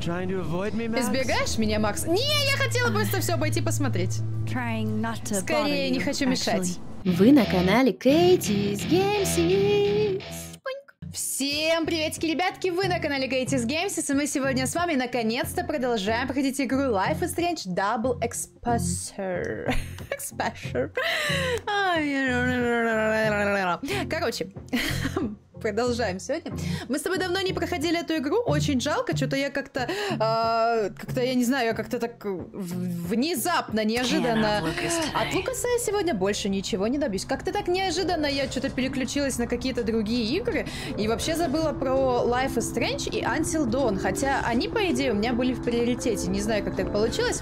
Избегаешь меня, Макс? Не, я хотела просто все обойти посмотреть. Скорее, не хочу мешать. Вы на канале Katie's Games. Всем приветики, ребятки! Вы на канале Katie's Games, и мы сегодня с вами наконец-то продолжаем проходить игру Life is Strange Double Exposure. Короче, продолжаем сегодня. Мы с тобой давно не проходили эту игру, очень жалко, что-то я как-то, я не знаю, я как-то так внезапно, неожиданно. От Лукаса я сегодня больше ничего не добьюсь. Как-то так неожиданно я что-то переключилась на какие-то другие игры и вообще забыла про Life is Strange и Until Dawn, хотя они, по идее, у меня были в приоритете, не знаю, как так получилось.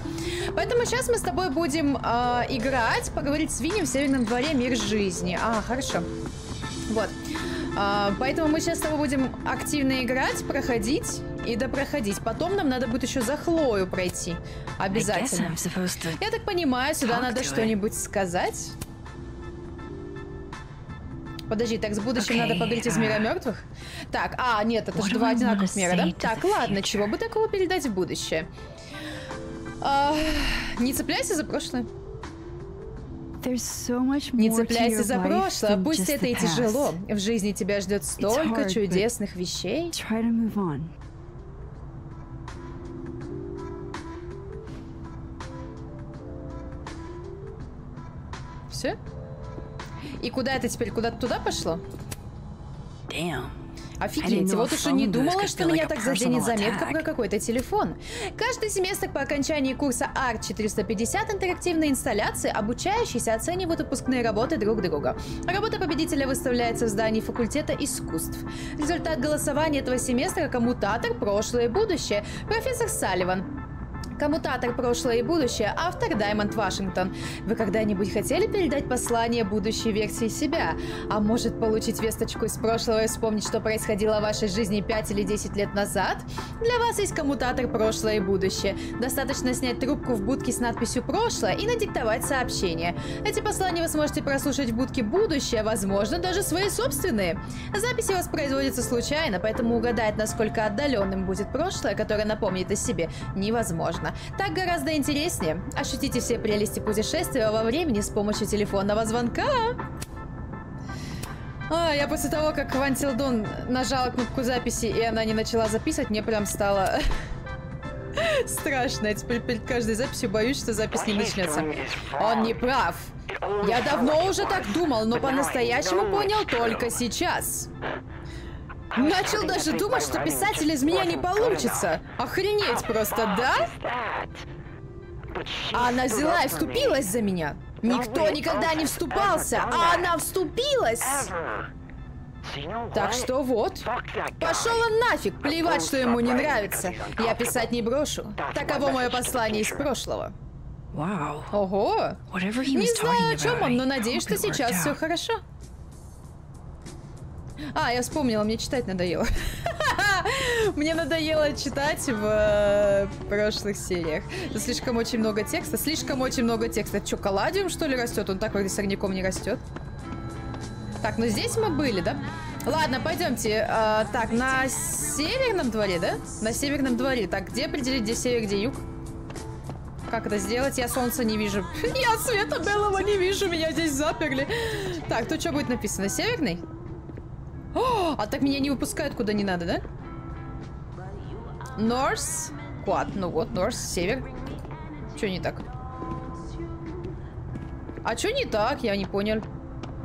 Поэтому сейчас мы с тобой будем играть, поговорить с Винни в Северном дворе Мир жизни. Хорошо. Вот. Поэтому мы сейчас с тобой будем активно играть, проходить и допроходить. Потом нам надо будет еще за Хлою пройти. Обязательно. Я так понимаю, сюда надо что-нибудь сказать. Подожди, так с будущим надо поговорить из мира мертвых? Так, нет, это же два одинаковых мира, да? Так, ладно, чего бы такого передать в будущее? Не цепляйся за прошлое. Не цепляйся за прошлое, пусть это и тяжело. В жизни тебя ждет столько чудесных вещей. Все? И куда это теперь? Куда-то туда пошло? Офигеть, вот уж и не думала, что меня так заденет заметка про какой-то телефон. Каждый семестр по окончании курса ART 450 интерактивные инсталляции, обучающиеся оценивают выпускные работы друг друга. Работа победителя выставляется в здании факультета искусств. Результат голосования этого семестра — коммутатор «Прошлое и будущее». Профессор Салливан. Коммутатор «Прошлое и будущее», автор Даймонд Вашингтон. Вы когда-нибудь хотели передать послание будущей версии себя? А может, получить весточку из прошлого и вспомнить, что происходило в вашей жизни 5 или 10 лет назад? Для вас есть коммутатор «Прошлое и будущее». Достаточно снять трубку в будке с надписью «Прошлое» и надиктовать сообщение. Эти послания вы сможете прослушать в будке «Будущее», возможно, даже свои собственные. Записи воспроизводятся случайно, поэтому угадать, насколько отдаленным будет прошлое, которое напомнит о себе, невозможно. Так гораздо интереснее. Ощутите все прелести путешествия во времени с помощью телефонного звонка. Я после того, как в Until Dawn нажала кнопку записи, и она не начала записывать, мне прям стало страшно. Я теперь перед каждой записью боюсь, что запись не начнется. Он не прав. Я давно уже так думал, но по-настоящему понял только сейчас. Начал даже думать, что писатель из меня не получится. Охренеть просто, да? А она взяла и вступилась за меня. Никто никогда не вступался, а она вступилась. Так что вот. Пошел он нафиг, плевать, что ему не нравится. Я писать не брошу. Таково мое послание из прошлого. Ого. Не знаю, о чем он, но надеюсь, что сейчас все хорошо. Я вспомнила, мне читать надоело. Мне надоело читать в прошлых сериях. Слишком очень много текста. Это что, колладиум, что ли, растет? Он так вроде сорняком не растет. Так, ну здесь мы были, да? Ладно, пойдемте. Так, на северном дворе, да? На северном дворе. Так, где определить, где север, где юг? Как это сделать? Я солнца не вижу. Я света белого не вижу, меня здесь заперли. Так, тут что будет написано? Северный? Так меня не выпускают куда не надо, да? North. Quad. Ну вот, North, север. Что не так? Что не так? Я не понял.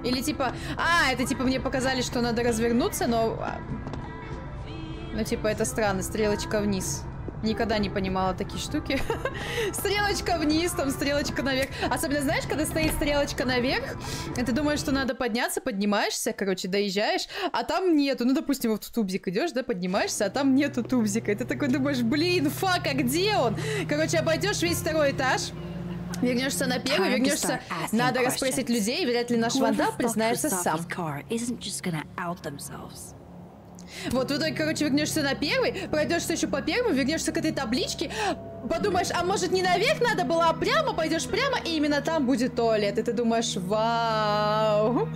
Или типа... это типа мне показали, что надо развернуться, но... Ну типа это странно, стрелочка вниз. Никогда не понимала такие штуки. Стрелочка вниз, там стрелочка наверх. Особенно, знаешь, когда стоит стрелочка наверх, и ты думаешь, что надо подняться, поднимаешься, короче, доезжаешь, а там нету. Ну, допустим, вот в тубзик идешь, да, поднимаешься, а там нету тубзика. И ты такой думаешь, блин, фак, а где он? Короче, обойдешь весь второй этаж, вернешься на первый, вернешься, надо расспросить людей, вряд ли наш вандал признается сам. Вот, в итоге, короче, вернешься на первый, пройдешься еще по первому, вернешься к этой табличке, подумаешь, а может не наверх надо было, а прямо, пойдешь прямо, и именно там будет туалет. И ты думаешь, вау.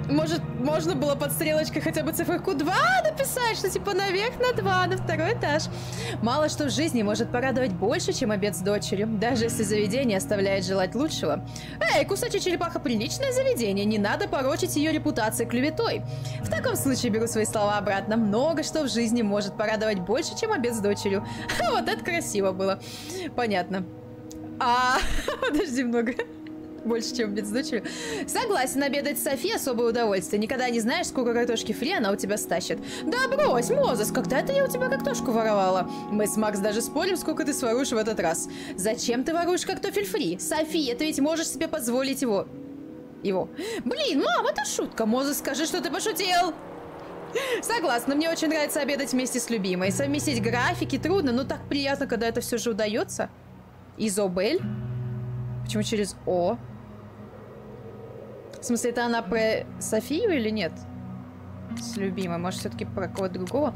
Может, можно было под стрелочкой хотя бы циферку 2 написать, что типа наверх на 2, на второй этаж. Мало что в жизни может порадовать больше, чем обед с дочерью, даже если заведение оставляет желать лучшего. Эй, кусачая черепаха приличное заведение, не надо порочить ее репутацией клеветой. В таком случае беру свои слова обратно. Много что в жизни может порадовать больше, чем обед с дочерью. Вот это красиво было. Понятно. Подожди много. Больше, чем обед с дочерью. Согласен, обедать с Софи особое удовольствие. Никогда не знаешь, сколько картошки фри она у тебя стащит. Да брось, Мозес, когда это я у тебя картошку воровала? Мы с Макс даже спорим, сколько ты своруешь в этот раз. Зачем ты воруешь картофель фри? Софи, ты ведь можешь себе позволить его. Блин, мам, это шутка. Мозес, скажи, что ты пошутил. Согласна, мне очень нравится обедать вместе с любимой. Совместить графики трудно, но так приятно, когда это все же удается. Изобель? Почему через О? В смысле, это она про Софию или нет? С любимой. Может, все-таки про кого-то другого?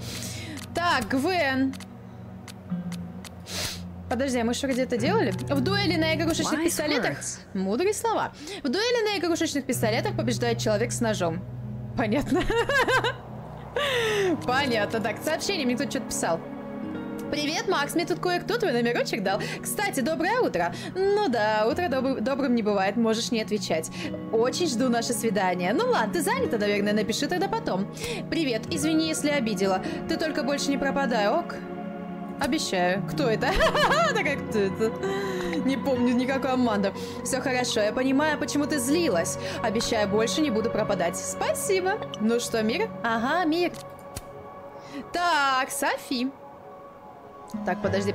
Так, Гвен. Подожди, а мы что, где-то делали? В дуэли на игрушечных пистолетах... Мудрые слова. В дуэли на игрушечных пистолетах побеждает человек с ножом. Понятно. Понятно. Так, сообщение. Мне кто-то что-то писал. Привет, Макс, мне тут кое-кто твой номерочек дал. Кстати, доброе утро. Ну да, утро добрым не бывает, можешь не отвечать. Очень жду наше свидание. Ну ладно, ты занята, наверное, напиши тогда потом. Привет, извини, если обидела. Ты только больше не пропадай, ок? Обещаю. Кто это? Такая, кто это? Не помню никакой Аманда. Все хорошо, я понимаю, почему ты злилась. Обещаю, больше не буду пропадать. Спасибо. Ну что, Мир? Ага, Мир. Так, Софи. Так, подожди.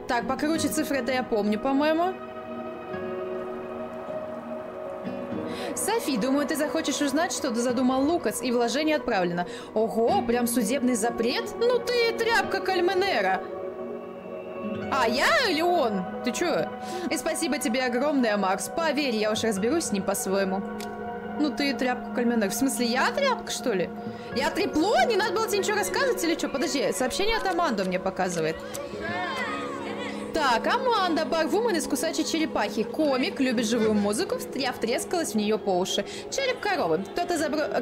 Так, покруче цифры это я помню, по-моему. Софи, думаю, ты захочешь узнать, что задумал Лукас, и вложение отправлено. Ого, прям судебный запрет? Ну ты тряпка Кальменера. Я или он? Ты чё? И спасибо тебе огромное, Макс. Поверь, я уж разберусь с ним по-своему. Ну ты тряпка Кальменер. В смысле, я тряпка, что ли? Я трепло? Не надо было тебе ничего рассказывать или что? Подожди, сообщение от Аманды мне показывает. Так, Аманда, барвумен из кусачей черепахи. Комик, любит живую музыку, я втрескалась в нее по уши. Череп коровы.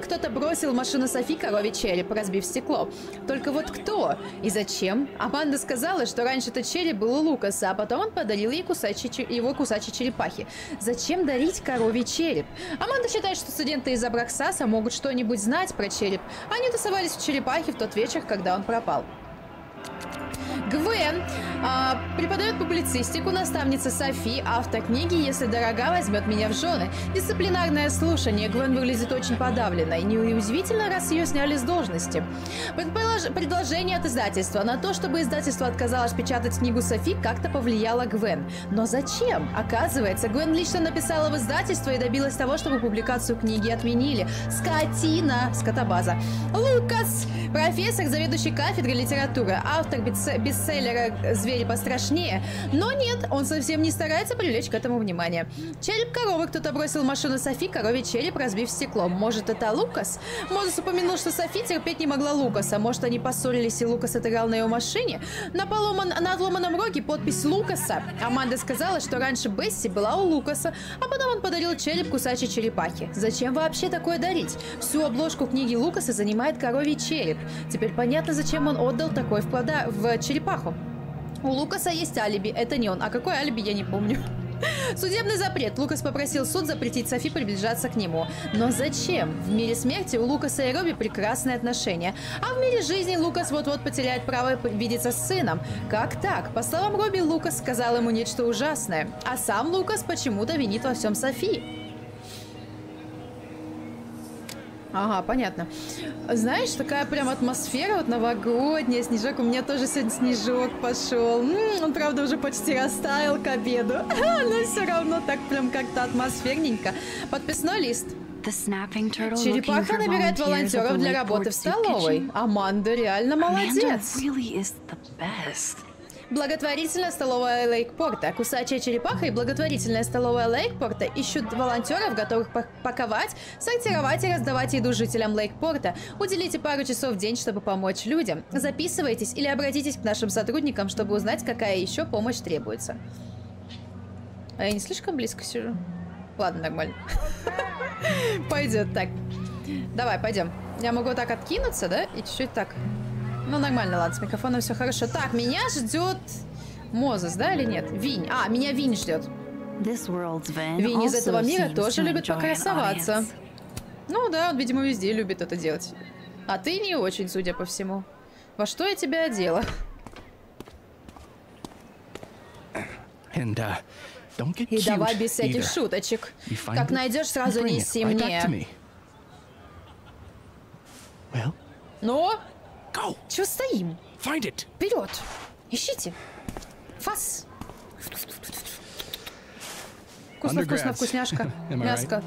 Кто-то бросил в машину Софи коровий череп, разбив стекло. Только вот кто и зачем? Аманда сказала, что раньше этот череп был у Лукаса, а потом он подарил ей его кусачей черепахе. Зачем дарить коровий череп? Аманда считает, что студенты из Абраксаса могут что-нибудь знать про череп. Они тусовались в черепахе в тот вечер, когда он пропал. Гвен преподает публицистику, наставница Софи, автор книги «Если дорога возьмет меня в жены». Дисциплинарное слушание. Гвен выглядит очень подавленной. Неудивительно, раз ее сняли с должности. Предложение от издательства. На то, чтобы издательство отказалось печатать книгу Софи, как-то повлияло Гвен. Но зачем? Оказывается, Гвен лично написала в издательство и добилась того, чтобы публикацию книги отменили. Скотина! Скотобаза. Лукас! Профессор, заведующий кафедрой литературы, автор бестселлера «Звери пострашнее». Но нет, он совсем не старается привлечь к этому внимание. Череп коровы кто-то бросил в машину Софи, коровий череп, разбив стекло. Может, это Лукас? Мозес упомянул, что Софи терпеть не могла Лукаса. Может, они поссорились, и Лукас отыграл на ее машине? На отломанном роге подпись Лукаса. Аманда сказала, что раньше Бесси была у Лукаса, а потом он подарил череп кусачей черепахе. Зачем вообще такое дарить? Всю обложку книги Лукаса занимает коровий череп. Теперь понятно, зачем он отдал такой в черепаху. У Лукаса есть алиби, это не он. А какое алиби, я не помню. Судебный запрет. Лукас попросил суд запретить Софи приближаться к нему. Но зачем? В мире смерти у Лукаса и Робби прекрасные отношения. А в мире жизни Лукас вот-вот потеряет право видеться с сыном. Как так? По словам Робби, Лукас сказал ему нечто ужасное. А сам Лукас почему-то винит во всем Софи. Ага, понятно. Знаешь, такая прям атмосфера вот новогодняя, снежок. У меня тоже сегодня снежок пошел. Он, правда, уже почти растаял к обеду. Но все равно так прям как-то атмосферненько. Подписной лист. Черепаха набирает волонтеров для работы в столовой. Аманда реально молодец. Благотворительная столовая Лейкпорта. Кусачая черепаха и благотворительная столовая Лейкпорта ищут волонтеров, готовых паковать, сортировать и раздавать еду жителям Лейкпорта. Уделите пару часов в день, чтобы помочь людям. Записывайтесь или обратитесь к нашим сотрудникам, чтобы узнать, какая еще помощь требуется. А я не слишком близко сижу? Ладно, нормально. Пойдет так. Давай, пойдем. Я могу так откинуться, да? И чуть-чуть так. Ну, нормально, ладно, с микрофоном все хорошо. Так, меня ждет Мозес, да, или нет? Винь. А, меня Винь ждет. Винь из этого мира тоже любит покрасоваться. Ну да, он, видимо, везде любит это делать. А ты не очень, судя по всему. Во что я тебя одела? И давай без всяких шуточек. Как найдешь, сразу неси мне. Ну? Чего стоим? Вперед! Ищите! Фас! Вкусно-вкусно, вкусняшка. Мяско.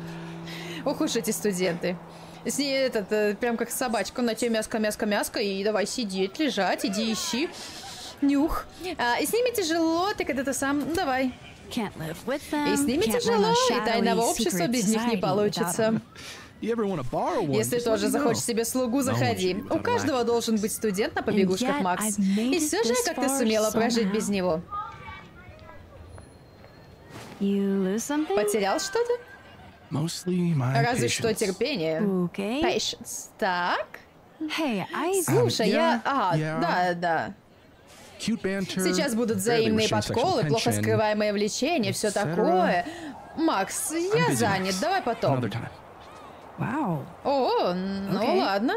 Ох уж эти студенты. С ней этот, прям как собачка, на тебе мяско, и давай сидеть, лежать, иди ищи. Нюх. И с ними тяжело, ты когда-то сам, ну давай. И с ними тяжело, и тайного общества без них не получится. Если тоже захочешь себе слугу, заходи. У каждого должен быть студент на побегушках, Макс. И все же как ты сумела прожить без него? Потерял что-то? Разве что терпение. Patience. Так. Слушай, я... да. Сейчас будут взаимные подколы, плохо скрываемое влечение, все такое. Макс, я занят, давай потом. О, ну ладно.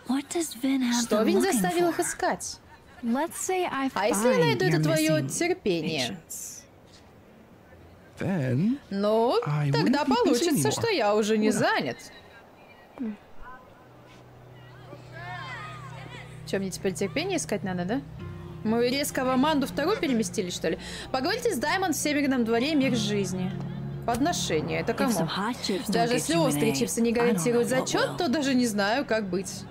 Что Винь заставил их искать? А если я найду это твое терпение? Ну, тогда получится, что я уже не занят. Че, мне теперь терпение искать надо, да? Мы резко в Аманду вторую переместили, что ли? Поговорите с Даймонд в Северном дворе, мир жизни. Подношение, это кому? Даже если острые чипсы не гарантируют зачет, то даже не знаю, как быть.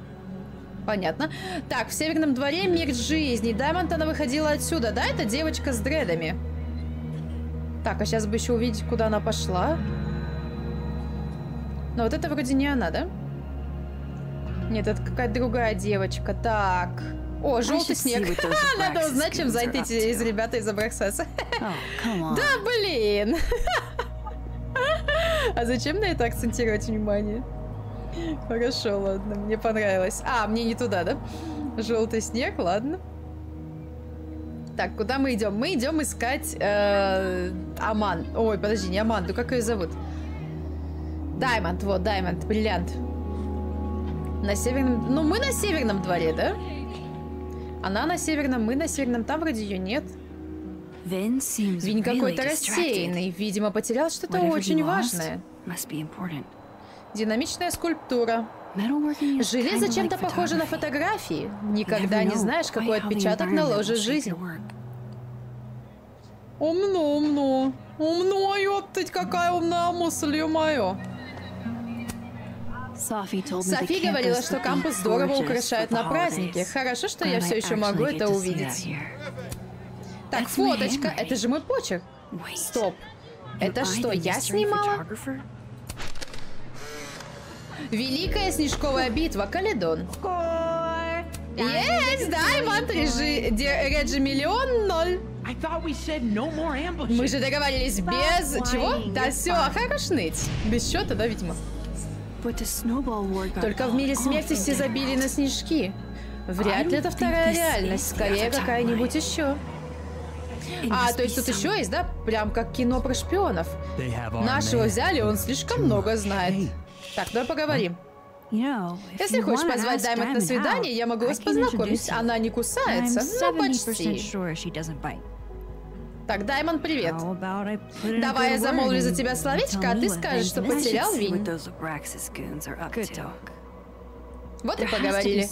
Понятно. Так, в Северном дворе мир жизни. Даймонд, она выходила отсюда, да? Это девочка с дредами. Так, а сейчас бы еще увидеть, куда она пошла. Но вот это вроде не она, да? Нет, это какая-то другая девочка. Так. О, желтый снег. Надо узнать, чем заняты эти ребята из Абраксаса. Да, блин. А зачем на это акцентировать внимание? Хорошо, ладно, мне понравилось. А, мне не туда, да? Желтый снег, ладно. Так, куда мы идем? Мы идем искать Аман. Ой, подожди, не Аманду, как ее зовут? Даймонд, вот, Даймонд, бриллиант. На северном... Ну, мы на Северном дворе, да? Она на Северном, мы на Северном. Там вроде ее нет. Винь какой-то рассеянный. Видимо, потерял что-то очень важное. Динамичная скульптура. Железо чем-то похоже на фотографии. Никогда не знаешь, какой отпечаток наложит жизнь. Умно. Умно, ёптать, какая умная мысль, ё-моё. Софи говорила, что кампус здорово украшают на праздники. Хорошо, что я все еще могу это увидеть. Так, фоточка. Это же мой почерк. Стоп. Это что, я снимала? Великая снежковая битва. Каледон. Есть, Даймонд, Реджи миллион 0. Мы же договорились без... Чего? Да все, хорош ныть. Без счета, да, видимо? Только в мире смерти все забили на снежки. Вряд ли это вторая реальность, скорее какая-нибудь еще. А, то есть тут еще есть, да? Прям как кино про шпионов. Нашего взяли, он слишком много знает. Так, давай поговорим. Если хочешь позвать Даймонд на свидание, я могу вас познакомить. Она не кусается, но почти. Так, Даймонд, привет. Давай я замолвлю за тебя словечко, а ты скажешь, что потерял Винь. Вот и поговорили.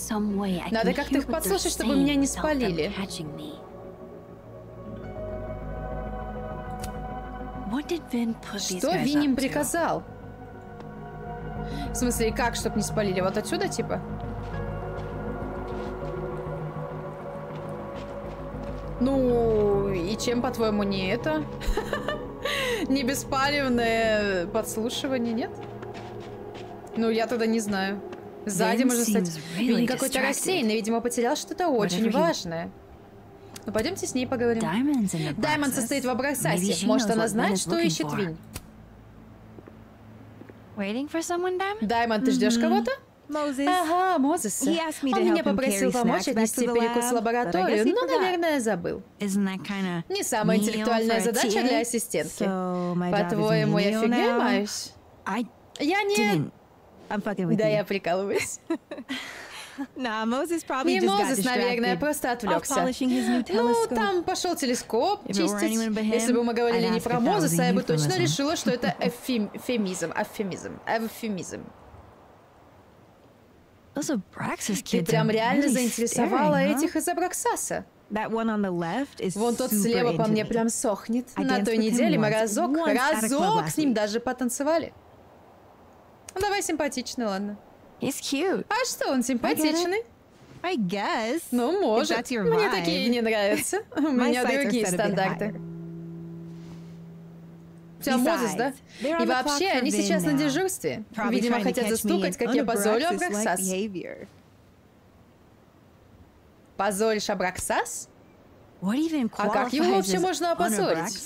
Надо как-то их подслушать, чтобы меня не спалили. Что Винь им приказал? В смысле, как, чтоб не спалили? Вот отсюда, типа? Ну, и чем, по-твоему, не это? Не беспалевное подслушивание, нет? Ну, я тогда не знаю. Сзади можно стать... Винь какой-то рассеянный, видимо, потерял что-то очень важное. Ну, пойдемте с ней поговорим. Даймонд состоит в Абраксасе. Может, она знает, что ищет Винь. Даймонд, ты ждешь кого-то? Ага, Мозеса. Он меня попросил помочь отнести перекус в лабораторию, но, наверное, забыл. Не самая интеллектуальная задача для ассистентки. По-твоему, я фигней маюсь? Я не... Да, я прикалываюсь. Не Мозес, наверное, просто отвлекся. Ну, там пошел телескоп чистить. Если бы мы говорили не про Мозеса, я бы точно решила, что это эвфемизм. Ты прям реально заинтересовала этих из Абраксаса. Вон тот слева по мне прям сохнет. На той неделе мы разок с ним даже потанцевали. Ну, давай симпатичный, ладно. А что, он симпатичный? Ну, может. Мне такие не нравятся. У меня другие стандарты. У тебя Мозес, да? И вообще, они сейчас на дежурстве. Видимо, хотят застукать, как я позорю Абраксас. Позоришь Абраксас? А как его вообще можно опозорить?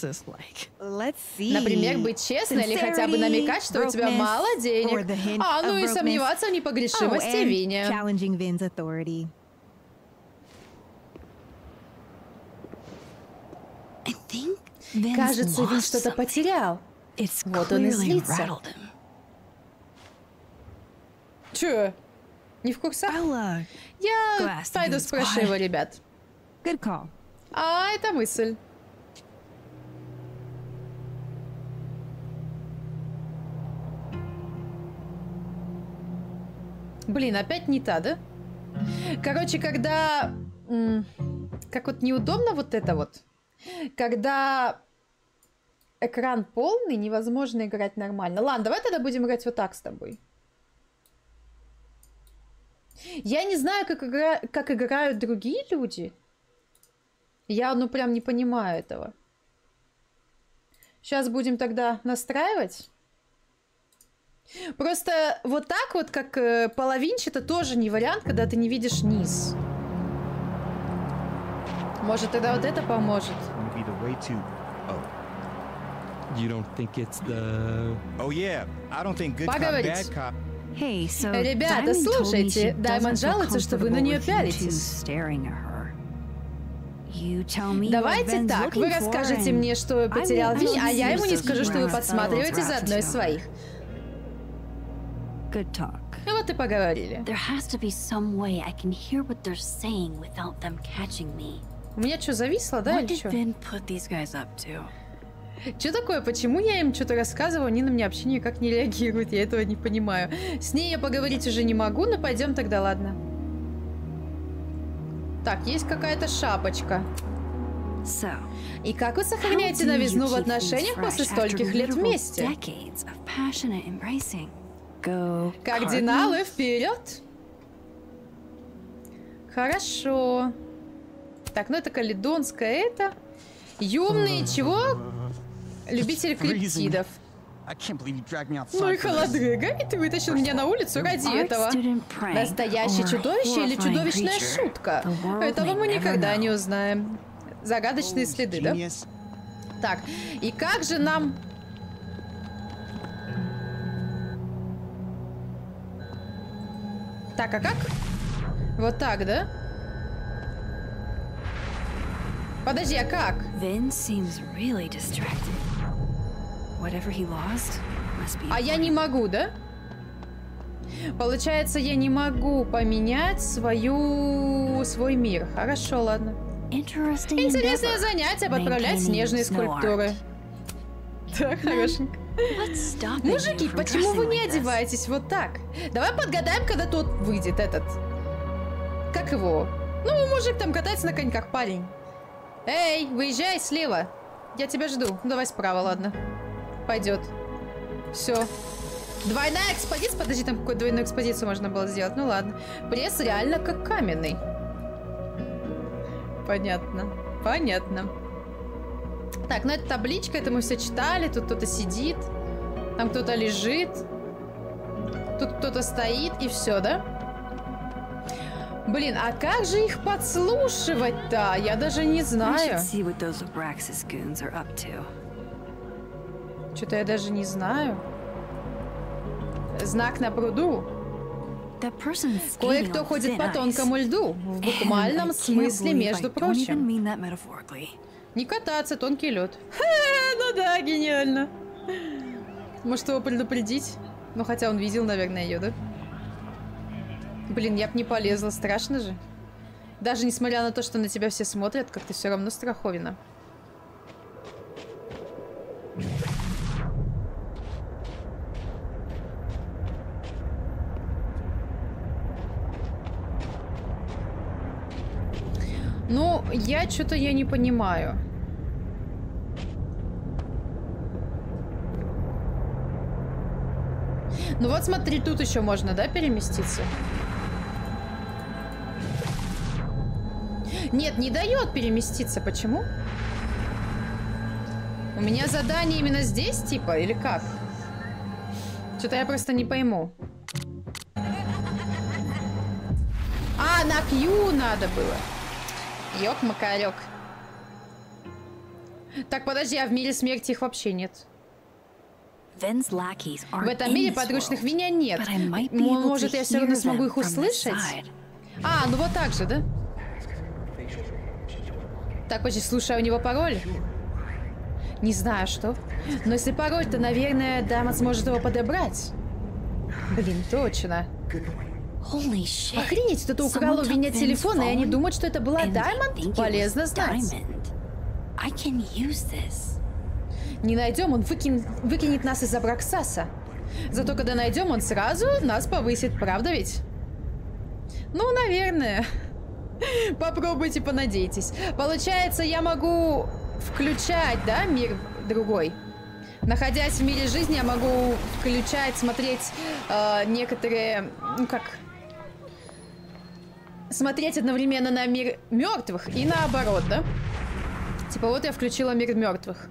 Например, быть честной или хотя бы намекать, что у тебя мало денег. Ну и сомневаться в непогрешимости Вине. Кажется, Вин что-то потерял. Вот он и злится. Чё? Не в курсах? Я пойду спрошу его, ребят. А, это мысль. Блин, опять не та, да? Короче, когда... как вот неудобно вот это вот. Когда экран полный, невозможно играть нормально. Ладно, давай тогда будем играть вот так с тобой. Я не знаю, как играют другие люди. Я, ну, прям не понимаю этого. Сейчас будем тогда настраивать. Просто вот так вот, как половинчато, тоже не вариант, когда ты не видишь низ. Может, тогда вот это поможет. Поговорить. Ребята, слушайте, Даймонд жалуется, что вы на нее пялитесь. Давайте так, вы расскажете мне, что потерял Винь, а я ему не скажу, что вы подсматриваете за одной из своих. Вот и поговорили. У меня что, зависло, да, или что? Что такое? Почему я им что-то рассказываю, они на меня вообще никак не реагируют? Я этого не понимаю. С ней я поговорить уже не могу, но пойдем тогда, ладно. Так, есть какая-то шапочка. И как вы сохраняете новизну в отношениях после стольких лет вместе? Кардиналы, вперед! Хорошо. Так, ну это каледонская, это... Юмный, чего? Любитель криптидов. Ну и холодрыга, и ты вытащил меня на улицу ради этого. Настоящее чудовище или чудовищная шутка? Этого мы никогда не узнаем. Загадочные следы, да? Так, и как же нам... Так, а как? Вот так, да? Подожди, а как? А я не могу, да? Получается, я не могу поменять свой мир. Хорошо, ладно. Интересное занятие — подправлять снежные скульптуры. Так, хорошенько. Мужики, почему вы не одеваетесь вот так? Давай подгадаем, когда тот выйдет, этот... Как его? Ну, мужик там катается на коньках, парень. Эй, выезжай слева. Я тебя жду. Ну, давай справа, ладно. Пойдет. Все. Двойная экспозиция. Подожди, там какую двойную экспозицию можно было сделать. Ну ладно. Пресс реально как каменный. Понятно. Понятно. Так, ну это табличка, это мы все читали. Тут кто-то сидит. Там кто-то лежит. Тут кто-то стоит. И все, да? Блин, а как же их подслушивать-то? Я даже не знаю. Что-то я даже не знаю. Знак на пруду. Кое-кто ходит по тонкому льду, в буквальном смысле, между прочим. Не кататься, тонкий лед. Ну да, гениально. Может его предупредить? Ну хотя он видел, наверное, ее, да? Блин, я б не полезла, страшно же. Даже несмотря на то, что на тебя все смотрят, как-то все равно страховина. Ну, что-то я не понимаю. Ну вот смотри, тут еще можно, да, переместиться? Нет, не дает переместиться. Почему? У меня задание именно здесь, типа, или как? Что-то я просто не пойму. А, на Q надо было. Ёк-макарёк. Так, подожди, а в мире смерти их вообще нет. В этом мире подручных Виня нет. Может, я все равно смогу их услышать? А, ну вот так же, да? Так, почти слушай, у него пароль? Не знаю, что. Но если пароль, то, наверное, Даймонд сможет его подобрать. Блин, точно. Охренеть, кто-то украл у Виня телефон, и они думают, что это была Даймонд? Полезно знать. Не найдем, он выкинет нас из Абраксаса. Зато когда найдем, он сразу нас повысит, правда ведь? Ну, наверное. Попробуйте, понадейтесь. Получается, я могу включать, да, мир другой? Находясь в мире жизни, я могу включать, смотреть некоторые, ну как... Смотреть одновременно на мир мертвых и наоборот, да? Типа вот я включила мир мертвых.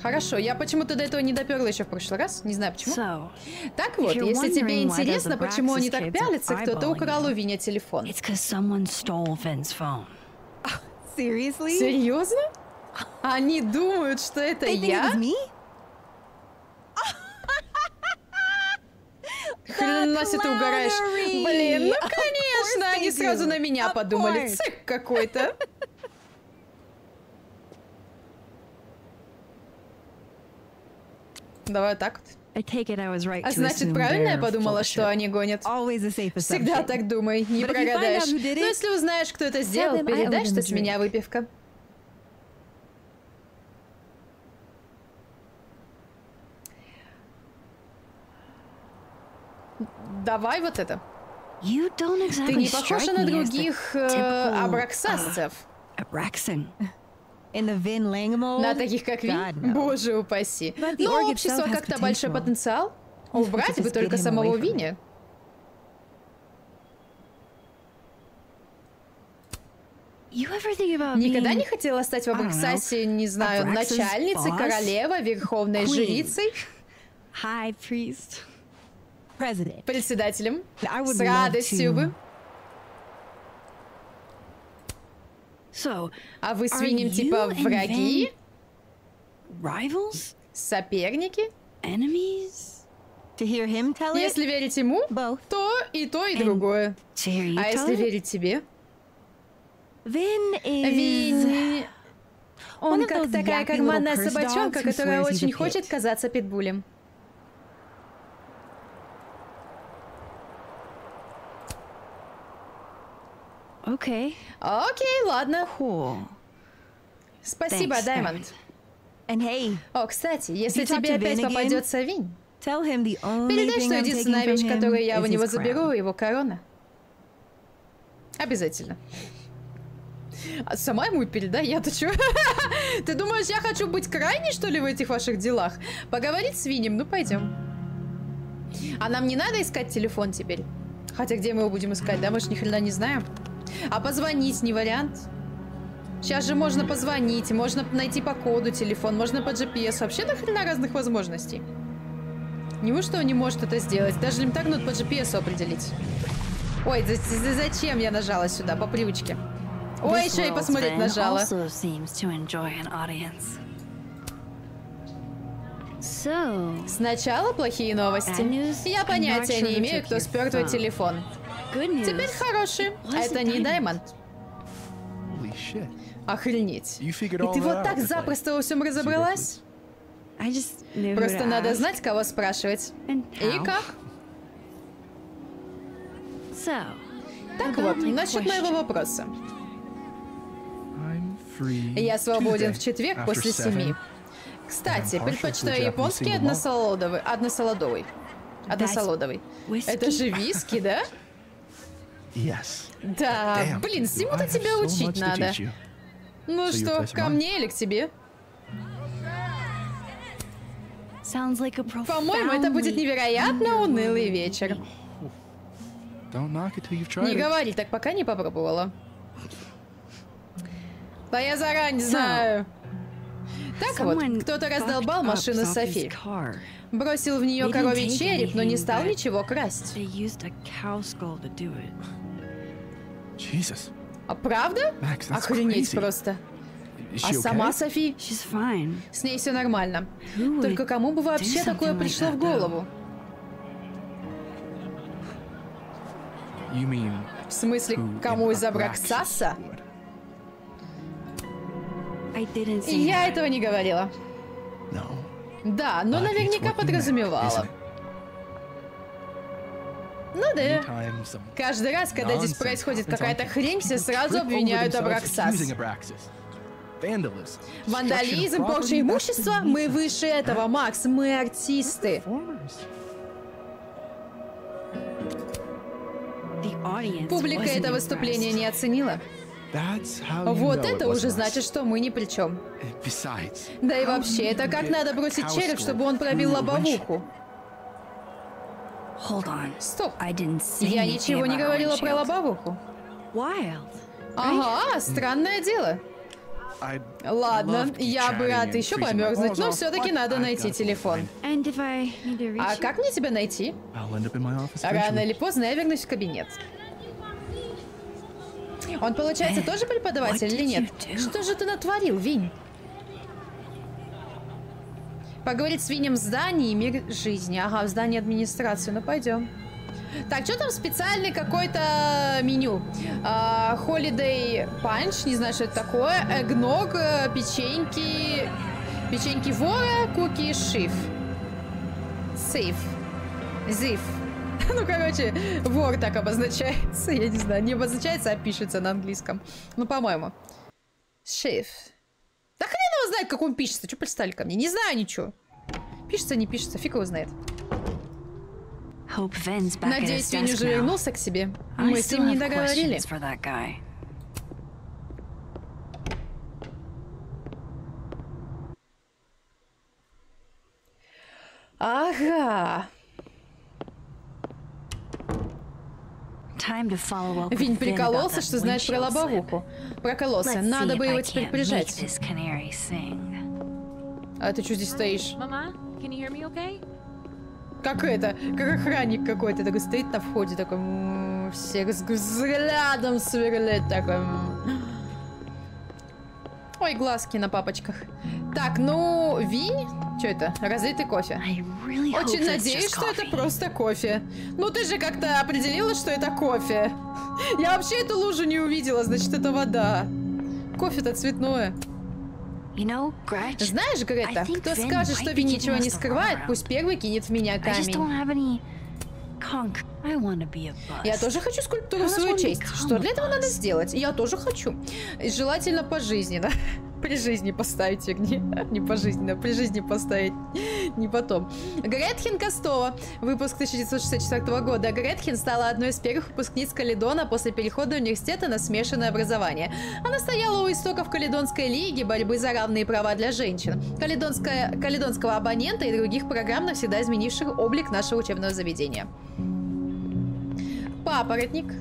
Хорошо, я почему-то до этого не доперла еще в прошлый раз. Не знаю почему. Так вот, если тебе интересно, почему они так пялятся, кто-то украл у Виня телефон. Серьезно? Они думают, что это я? Хрена себе ты угораешь. Блин, ну конечно, они сразу на меня подумали. Цик какой-то. Давай вот так вот. А значит, правильно я подумала, что они гонят? Всегда так думай, не прогадаешь. Но если узнаешь, кто это сделал, передай, что с меня выпивка. Давай вот это. Ты не похожа на других абраксасцев. На таких, как Вин? Боже упаси. Но у общества как-то большой потенциал. Убрать бы только самого Виня. Никогда не хотела стать в Абраксасе, не знаю, начальницей, королевой, верховной жрицей? Председателем. С радостью бы. А вы с Винем типа враги? Соперники? Если верить ему, то, и другое. А если верить тебе? Вин... Он как такая карманная собачонка, которая очень хочет казаться питбулем. Окей, ладно. Спасибо, Даймонд. О, кстати, если тебе опять попадется Винь, передай, что единственная вещь, которую я у него заберу, его корона. Обязательно. А сама ему передай, я-то чё? Ты думаешь, я хочу быть крайней, что ли, в этих ваших делах? Поговорить с Винем? Ну, пойдем. А нам не надо искать телефон теперь? Хотя где мы его будем искать, да? Мы же ни хрена не знаем. А позвонить не вариант? Сейчас же можно позвонить, можно найти по коду телефон, можно по GPS. Вообще до хрена разных возможностей. Неужто он не может это сделать? Даже им так надо по GPS определить. Ой, зачем я нажала сюда по привычке? Ой, еще и посмотреть нажала. Сначала плохие новости. Я понятия не имею, кто спер твой телефон. Теперь хороший. Это не Даймонд. Охренеть. И ты вот так запросто во всем разобралась? Просто надо знать, кого спрашивать. И как? Так вот, насчет моего вопроса. Я свободен в четверг после 7. Кстати, предпочитаю японский односолодовый. Это же виски, да? Да, блин, всему-то тебя учить надо. Ну что, ко мне или к тебе? По-моему, это будет невероятно унылый вечер. Не говори так, пока не попробовала. Да я заранее знаю. Так вот, кто-то раздолбал машину Софи. Бросил в нее коровий череп, но не стал ничего красть. А правда? Охренеть просто. А сама Софи? С ней все нормально. Только кому бы вообще такое пришло в голову? В смысле, кому из Абраксаса? Я этого не говорила. Да, но наверняка подразумевала. Ну да. Каждый раз, когда здесь происходит какая-то хрень, все сразу обвиняют Абраксас. Вандализм, порча имущества? Мы выше этого, Макс, мы артисты. Публика это выступление не оценила. Вот это уже значит, что мы ни при чем. Да и вообще, это как надо бросить череп, чтобы он пробил лобовуху. Стоп. Я ничего не говорила про лобовуху. Ага, странное дело. Ладно, я бы рад еще померзнуть, но все-таки надо найти телефон. А как мне тебя найти? Рано или поздно я вернусь в кабинет. Он, получается, тоже преподаватель или нет? Что же ты натворил, Винь? Поговорить с Винем в здании, мир жизни. Ага, в здании администрации. Ну, пойдем. Так, что там специальный какой-то меню? Holiday Punch, не знаю, что это такое. Эгног, печеньки... Печеньки вора, куки шиф. Сейф. Зиф. Ну, короче, вор так обозначается. Я не знаю, не обозначается, а пишется на английском. Ну, по-моему. Шиф. Да хрен его знает, как он пишется. Что пристали ко мне? Не знаю ничего. Пишется, не пишется, фиг его знает. Надеюсь, Винни уже вернулся к себе. Мы с ним не договорили. Ага. Винь прикололся, что знает про лобовуху. Прокололся. Надо бы его теперь прижать. А ты что здесь стоишь? Как это? Как охранник какой-то такой стоит на входе, такой всех взглядом сверлит, такой. Ой, глазки на папочках. Так, ну, Винь? Что это? Разлитый кофе. Очень надеюсь, что это просто кофе. Ну, ты же как-то определила, что это кофе. Я вообще эту лужу не увидела, значит, это вода. Кофе-то цветное. Знаешь, Грета, кто скажет, что Винь ничего не скрывает, пусть первый кинет в меня камень. Я тоже хочу скульптуру в свою честь. Что для этого надо сделать? Я тоже хочу. И желательно пожизненно. При жизни поставить, не пожизненно, при жизни поставить, не потом. Гретхен Костова, выпуск 1964 года. Гретхен стала одной из первых выпускниц Каледона после перехода университета на смешанное образование. Она стояла у истоков Каледонской лиги борьбы за равные права для женщин, каледонского абонента и других программ, навсегда изменивших облик нашего учебного заведения. Папоротник.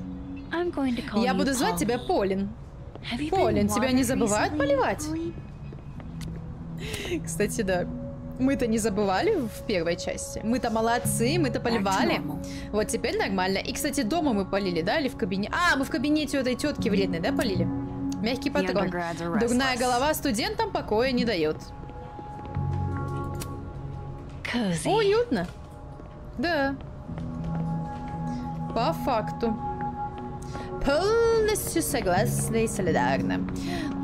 Я буду звать тебя Полин. Полин, тебя не забывают поливать? Кстати, да. Мы-то не забывали в первой части. Мы-то молодцы, мы-то поливали. Вот теперь нормально. И, кстати, дома мы полили, да? Или в кабинете? А, мы в кабинете у этой тетки вредной, да, полили? Мягкий патрон. Дурная голова студентам покоя не дает. Уютно. Да. По факту. Полностью согласна и солидарна.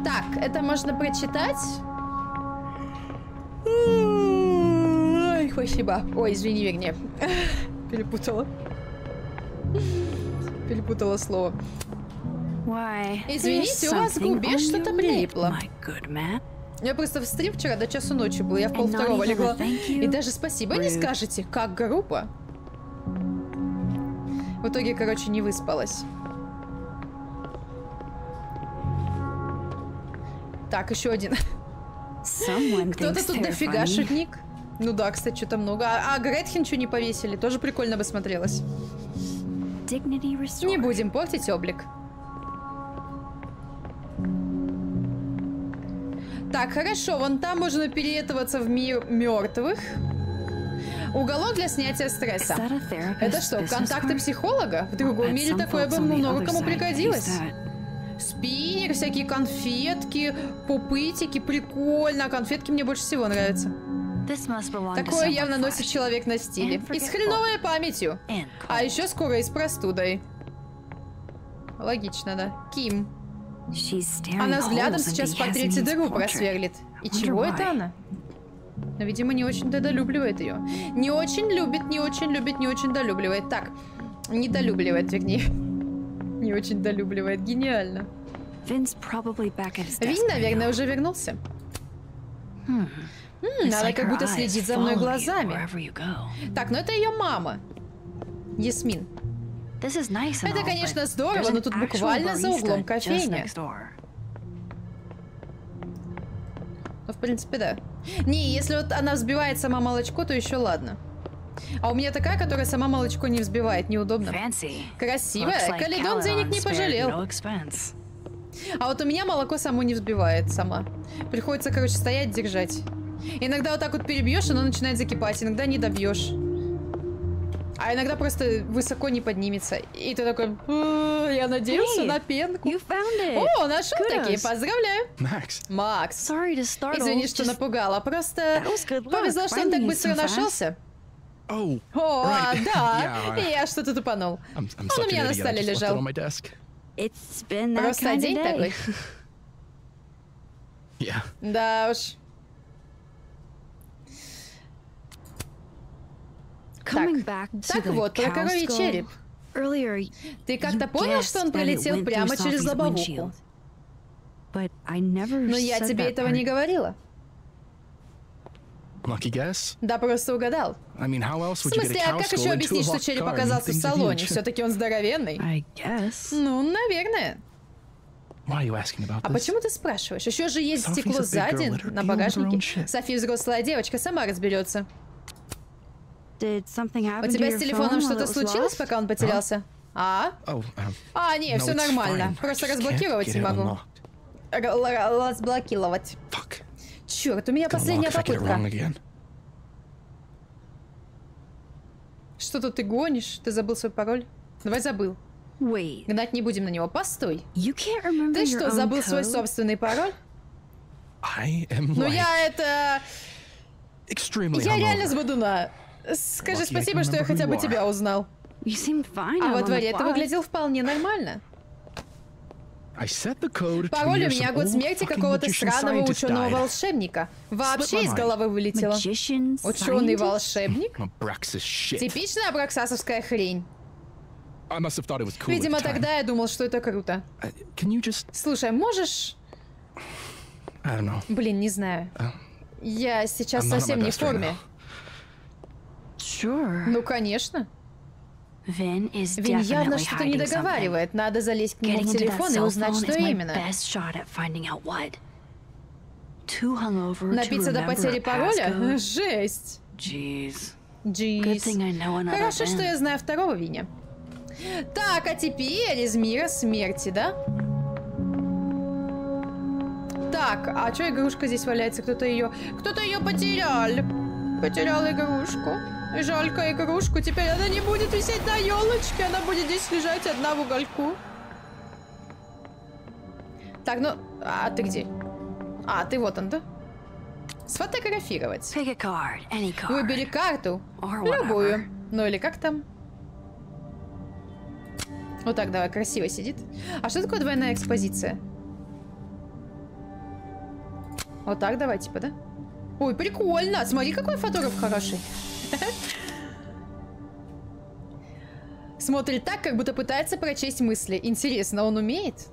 Так, это можно прочитать? Ой, спасибо. Ой, извини, вернее. Перепутала. Перепутала слово. Извините, у вас в губе что-то прилипло. Я просто в стрим вчера до часу ночи был, я в 1:30 легла. И даже спасибо не скажете, как грубо. В итоге, короче, не выспалась. Так, еще один. Кто-то тут дофига шутник. Ну да, кстати, что-то много. А Гретхен что не повесили? Тоже прикольно бы смотрелось. Не будем портить облик. Так, хорошо, вон там можно переэтоваться в мир мертвых. Уголок для снятия стресса. Это что, контакты психолога? В другом мире такое бы много кому пригодилось. Спиннер, всякие конфетки, пупытики, прикольно. Конфетки мне больше всего нравятся. Такое явно носит человек на стиле. И с хреновой памятью. А еще скоро и с простудой. Логично, да. Ким. Она взглядом сейчас в портрете дыру просверлит. И чего это она? Но, видимо, не очень недолюбливает ее. Не очень любит, не очень любит, не очень долюбливает. Так, недолюбливает, вернее. Не очень долюбливает. Гениально. Вин, наверное, уже вернулся. Она как будто следит за мной глазами. Так, ну это ее мама. Ясмин. Это, конечно, здорово, но тут буквально за углом кофейня. Ну, в принципе, да. Не, если вот она взбивает сама молочко, то еще ладно. А у меня такая, которая сама молочко не взбивает, неудобно. Красивая, Калидон денег не пожалел. А вот у меня молоко само не взбивает сама. Приходится, короче, стоять, держать. Иногда вот так вот перебьешь, оно начинает закипать, иногда не добьешь. А иногда просто высоко не поднимется. И ты такой, я надеялся на пенку. О, нашел такие, поздравляю. Макс. Извини, что напугала. Просто повезло, что он так быстро нашелся. О, да. Я что-то тупанул. Он у меня на столе лежал. Просто день такой. Да уж. Так вот, про коровий череп. Ты как-то понял, что он пролетел прямо через лобовуху? Но я тебе этого не говорила. Да, просто угадал. В смысле, а как еще объяснить, что череп оказался в салоне? Все-таки он здоровенный. Ну, наверное. А почему ты спрашиваешь? Еще же есть стекло сзади, на багажнике. Софи взрослая девочка, сама разберется. У тебя с телефоном что-то случилось, пока он потерялся? А? А, не, все нормально. Просто разблокировать не могу. Разблокировать. Черт, у меня последняя попытка. Что-то ты гонишь? Ты забыл свой пароль? Давай забыл. Гнать не будем на него. Постой. Ты что, забыл свой собственный пароль? Ну я это... Я реально с бодуна. Скажи спасибо, что я хотя бы тебя узнал. А во дворе ты выглядел вполне нормально. Пароль у меня год смерти какого-то странного ученого-волшебника. Вообще из головы вылетело. Ученый-волшебник? Типичная абраксасовская хрень. Видимо, тогда я думал, что это круто. Слушай, можешь... Блин, не знаю. Я сейчас совсем не в форме. Ну, конечно. Вин явно что-то не договаривает. Надо залезть к нему в телефон и узнать, что именно. Напиться до потери пароля? Жесть. Джиз. Хорошо, что я знаю второго Виня. Так, а теперь из мира смерти, да? Так, а что игрушка здесь валяется? Кто-то ее потерял. потерял игрушку. Жалко игрушку. Теперь она не будет висеть на елочке. Она будет здесь лежать одна в угольку. Так, ну... А ты где? А, ты вот он, да? Сфотографировать. Выбери карту. Любую. Ну или как там? Вот так, давай, красиво сидит. А что такое двойная экспозиция? Вот так давай, типа, да? Ой, прикольно. Смотри, какой фотограф хороший. Смотрит так, как будто пытается прочесть мысли. Интересно, он умеет?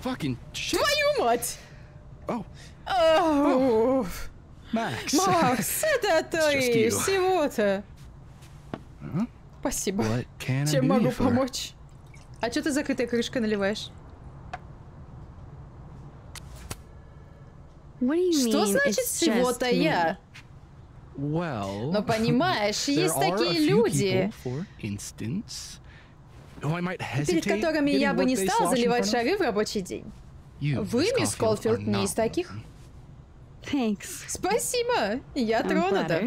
Твою мать! Макс, это ты всего-то. Спасибо. Чем могу помочь? А что ты закрытой крышкой наливаешь? Что значит всего-то я? Но понимаешь, есть такие люди, перед которыми я бы не стал заливать шары в рабочий день. Вы, мисс Колфилд, не из таких. Спасибо, я тронута.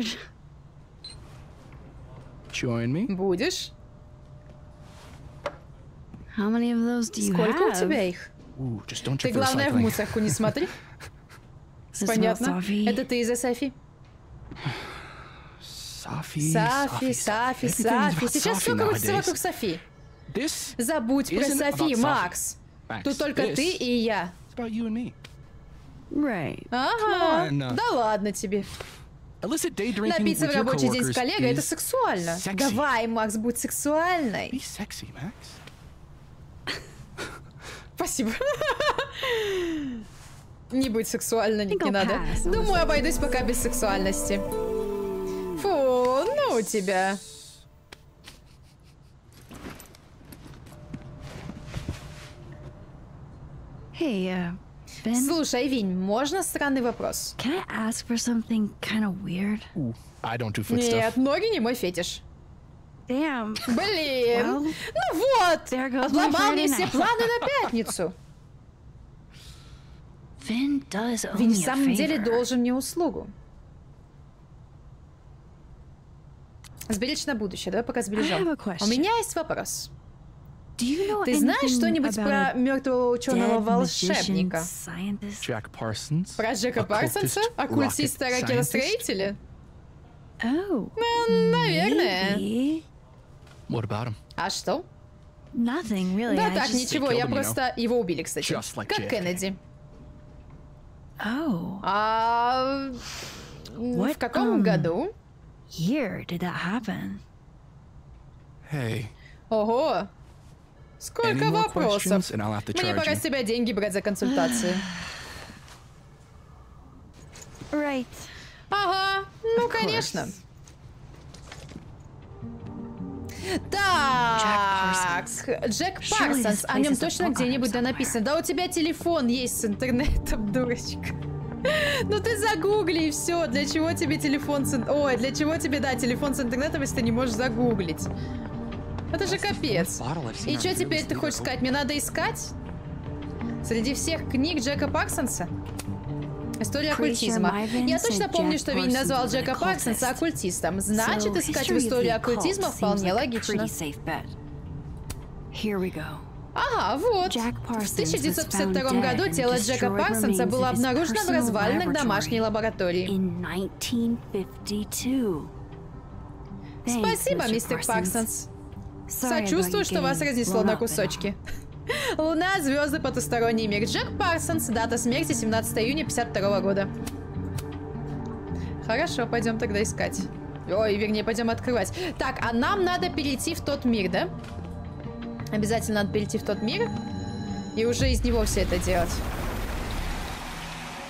Будешь? Сколько у тебя их? Ты, главное, в мусорку не смотри. Понятно. Это ты из-за Софи? Софи. Сейчас все крутится вокруг Софи. Забудь про Софи, Макс. Тут только ты и я. Ага. Да ладно тебе. Напиться в рабочий день с коллегой — это сексуально. Давай, Макс, будь сексуальной. Спасибо. Не будь сексуальной, не надо. Думаю, обойдусь пока без сексуальности. Фу, ну тебя. Слушай, Винь, можно странный вопрос? Нет, ноги не мой фетиш. Блин, ну вот, отломал мне все планы на пятницу. Винь в самом деле должен мне услугу. Сберечь на будущее, давай пока сбережем. У меня есть вопрос. Ты знаешь что-нибудь про мертвого ученого-волшебника? Про Джека Парсонса? Оккультиста, ракетостроителя? Наверное. А что? Да так, ничего, я просто... Его убили, кстати. Как Кеннеди. А... В каком году? Ого! Сколько вопросов! Мне пора с тебя деньги брать за консультации. Ага, ну конечно. Так, Джек Парсонс, о нем точно где-нибудь да написано. Да у тебя телефон есть с интернетом, дурочка. Ну ты загугли и все. Для чего тебе телефон с... Ой, для чего тебе, да, телефон с интернетом, если ты не можешь загуглить? Это же капец. И что теперь ты хочешь сказать? Мне надо искать? Среди всех книг Джека Парсонса? История оккультизма. Я точно помню, что Винь назвал Джека Парсонса оккультистом. Значит, искать в истории оккультизма вполне логично. Ага, вот. В 1952 году тело Джека Парсонса было обнаружено в развалинах домашней лаборатории. Спасибо, мистер Парсонс. Сочувствую, что вас разнесло на кусочки. Луна, звезды, потусторонний мир. Джек Парсонс, дата смерти 17 июня 52 года. Хорошо, пойдем тогда искать. Ой, вернее, пойдем открывать. Так, а нам надо перейти в тот мир, да? Обязательно надо перейти в тот мир. И уже из него все это делать.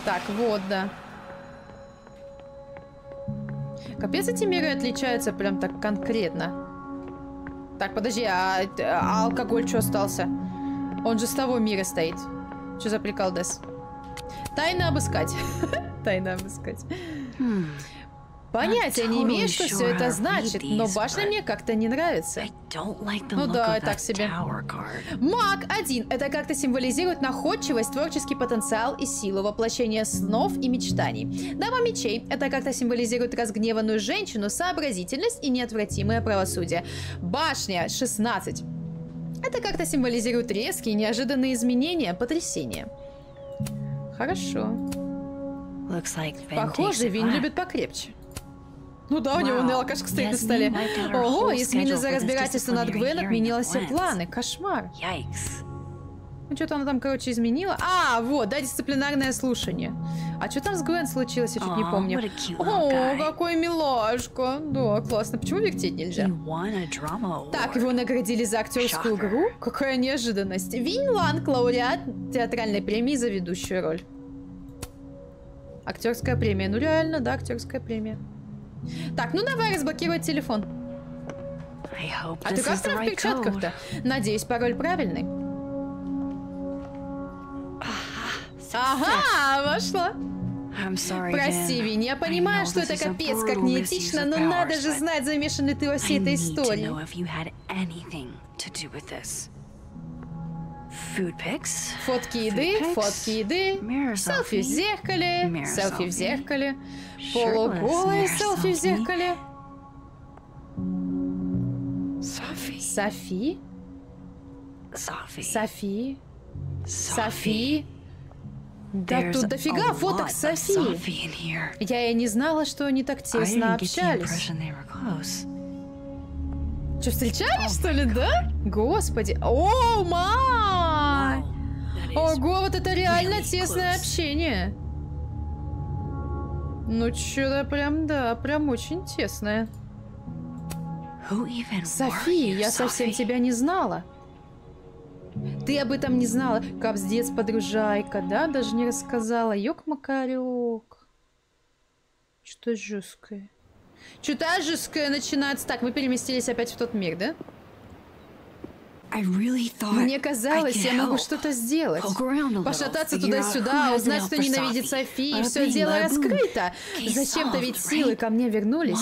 Так, вот, да. Капец, эти миры отличаются прям так конкретно. Так, подожди, а алкоголь что остался? Он же с того мира стоит. Что за приколдес? Тайно обыскать. Тайно обыскать. Понятия не имею, что все это значит, но башня мне как-то не нравится. Ну да, так себе. Маг 1. Эта карта символизирует находчивость, творческий потенциал и силу, воплощение снов и мечтаний. Дама мечей. Эта карта символизирует разгневанную женщину, сообразительность и неотвратимое правосудие. Башня 16. Эта карта символизирует резкие, неожиданные изменения, потрясения. Хорошо. Похоже, Винь любит покрепче. Ну да, у него алкашка стоит на столе. Ого, Ясмин из-за разбирательства над Гвен отменила все планы. Кошмар. Ну что-то она там, короче, изменила. А, вот, да, дисциплинарное слушание. А что там с Гвен случилось, я чуть не помню. О, какой милашка. Да, классно. Почему вертеть нельзя? Так, его наградили за актерскую игру? Какая неожиданность. Винь Ланг, лауреат театральной премии за ведущую роль. Актерская премия. Ну реально, да, актерская премия. Так, ну давай разблокировать телефон. А ты как там в перчатках-то? Надеюсь, пароль правильный. Ага, вошла. Прости, Винни, я понимаю, что это капец как неэтично, но надо же знать, замешанный ты во всей этой истории. Фотки еды, селфи в зеркале, полуголые селфи в зеркале. Софи. Да тут дофига фоток Софи. Я и не знала, что они так тесно общались. Что, встречались, что ли, да? Господи. О, май! Ого, вот это реально тесное общение. Ну, что-то прям, да, прям очень тесное. Софи, я совсем тебя не знала. Ты об этом не знала. Капздец, подружайка, да? Даже не рассказала. Ёк-макарёк. Что-то жесткое. Что-то жесткое начинается. Так, мы переместились опять в тот мир, да? Мне казалось, я могу что-то сделать. Пошататься туда-сюда, узнать, что ненавидит Софи, и все дело раскрыто. Зачем-то ведь силы ко мне вернулись.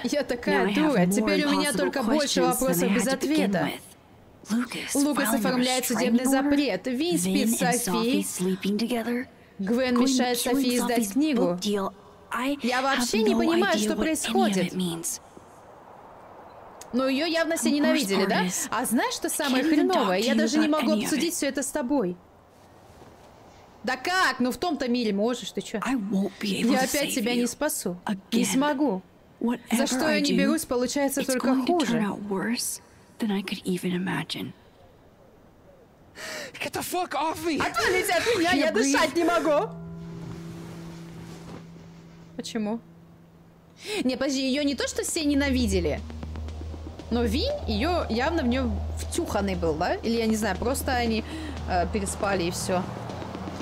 Я такая дура. Теперь у меня только больше вопросов без ответа. Лукас оформляет судебный запрет. Винь спит с Софи. Гвен мешает Софи издать книгу. Я вообще не понимаю, что происходит. Но ее явно все ненавидели, да? А знаешь, что самое хреновое? Я даже не могу обсудить все это с тобой. Да как? Ну в том-то мире можешь, ты чё? Я опять тебя не спасу. Не смогу. За что я не берусь, получается только хуже. Отвалите от меня, я дышать не могу. Почему? Не, подожди, ее не то, что все ненавидели. Но Винь, ее явно в нее втюханный был, да? Или я не знаю, просто они переспали и все.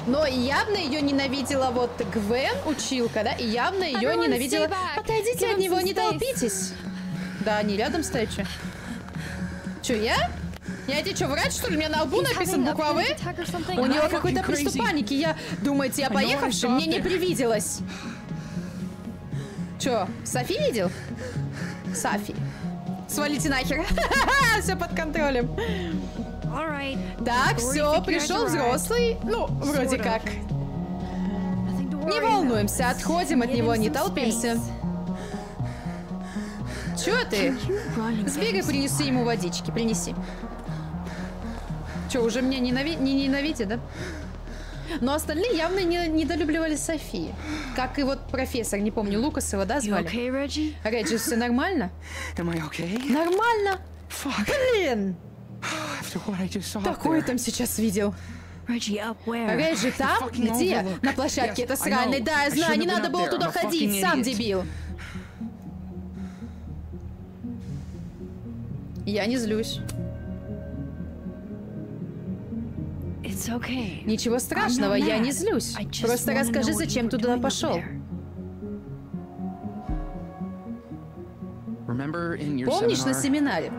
Но явно ее ненавидела вот Гвен, училка, да? И явно ее ненавидела... Отойдите от него, не толпитесь. Да, они рядом стоят, что? Че, я? Я тебе что, врать, что ли? У меня на лбу написан буква В? У него какой-то приступ паники. Я... Думаете, я поехавший? Мне не привиделось. Че, Софи видел? Софи. Свалите нахер. Все под контролем. Так, все, пришел взрослый. Ну, вроде как. Не волнуемся, отходим от него, не толпимся. Чё ты? Сбегай, принеси ему водички, принеси. Чё, уже меня не ненавидит, да? Но остальные явно недолюбливали Софи. Как и вот профессор, не помню, Лукас его, да, звали? Реджи, все нормально? Нормально? Блин! Такое там сейчас видел. Реджи там? Где? На площадке это сраный. Да, я знаю, не надо было туда ходить, сам дебил. Я не злюсь. Ничего страшного, я не злюсь. Просто расскажи, зачем ты туда пошел. Помнишь на семинаре?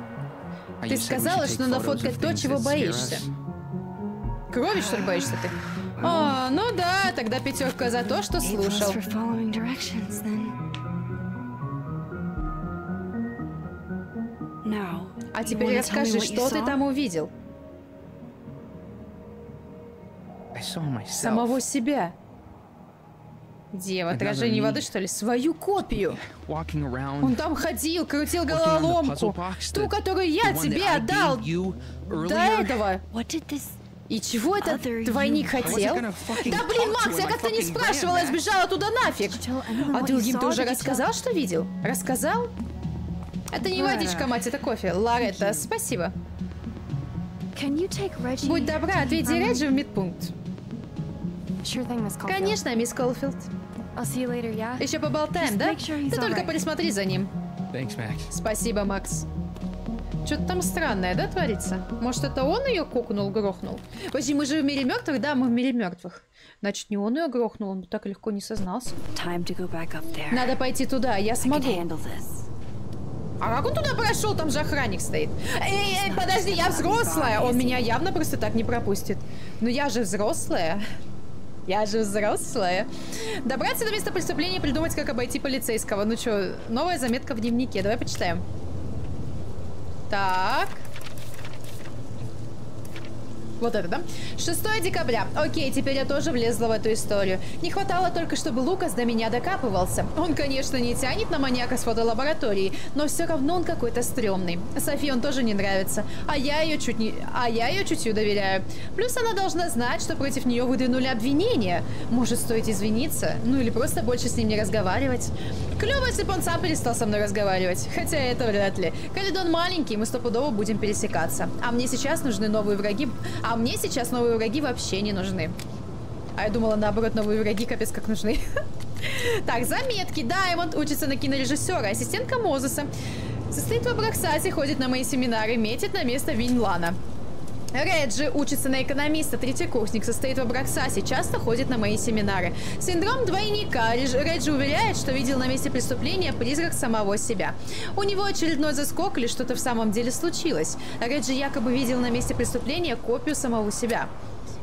Ты сказала, что надо фоткать то, чего боишься. Крови, что ли, боишься ты? О, ну да, тогда пятерка за то, что слушал. А теперь расскажи, что ты там увидел? Самого себя. Где? В отражении воды, что ли? Свою копию. Он там ходил, крутил головоломку. Ту, которую я тебе отдал до этого. И чего этот двойник хотел? Да блин, Макс, я как-то не спрашивала, я сбежала туда нафиг. А другим ты уже рассказал, что видел? Рассказал? Это не водичка, мать, это кофе. Лоретта, спасибо. Будь добра, отведи Реджи в медпункт. Конечно, мисс Колфилд. Еще поболтаем, да? Ты только присмотри за ним. Спасибо, Макс. Что-то там странное, да, творится? Может, это он ее кокнул, грохнул? Подожди, мы же в мире мертвых? Да, мы в мире мертвых. Значит, не он ее грохнул, он так легко не сознался. Надо пойти туда, я смогу. А как он туда прошел? Там же охранник стоит. Эй, подожди, я взрослая. Он меня явно просто так не пропустит. Но я же взрослая. Я же взрослая. Добраться до места преступления, придумать, как обойти полицейского. Ну что, новая заметка в дневнике. Давай почитаем. Так. Вот это, да? 6 декабря. Окей, теперь я тоже влезла в эту историю. Не хватало только, чтобы Лукас до меня докапывался. Он, конечно, не тянет на маньяка с фотолаборатории, но все равно он какой-то стрёмный. Софи он тоже не нравится, а я ее чутью доверяю. Плюс она должна знать, что против нее выдвинули обвинения. Может, стоит извиниться? Ну или просто больше с ним не разговаривать. Клево, если бы он сам перестал со мной разговаривать. Хотя это вряд ли. Коридон маленький, мы стопудово будем пересекаться. А мне сейчас нужны новые враги. А мне сейчас новые враги вообще не нужны. А я думала, наоборот, новые враги капец как нужны. Так, заметки. Даймонд учится на кинорежиссера. Ассистентка Мозеса. Состоит в Абраксасе, ходит на мои семинары, метит на место Винлана. Реджи учится на экономиста, третьекурсник, состоит в Абраксасе, часто ходит на мои семинары. Синдром двойника. Реджи уверяет, что видел на месте преступления призрак самого себя. У него очередной заскок или что-то в самом деле случилось. Реджи якобы видел на месте преступления копию самого себя.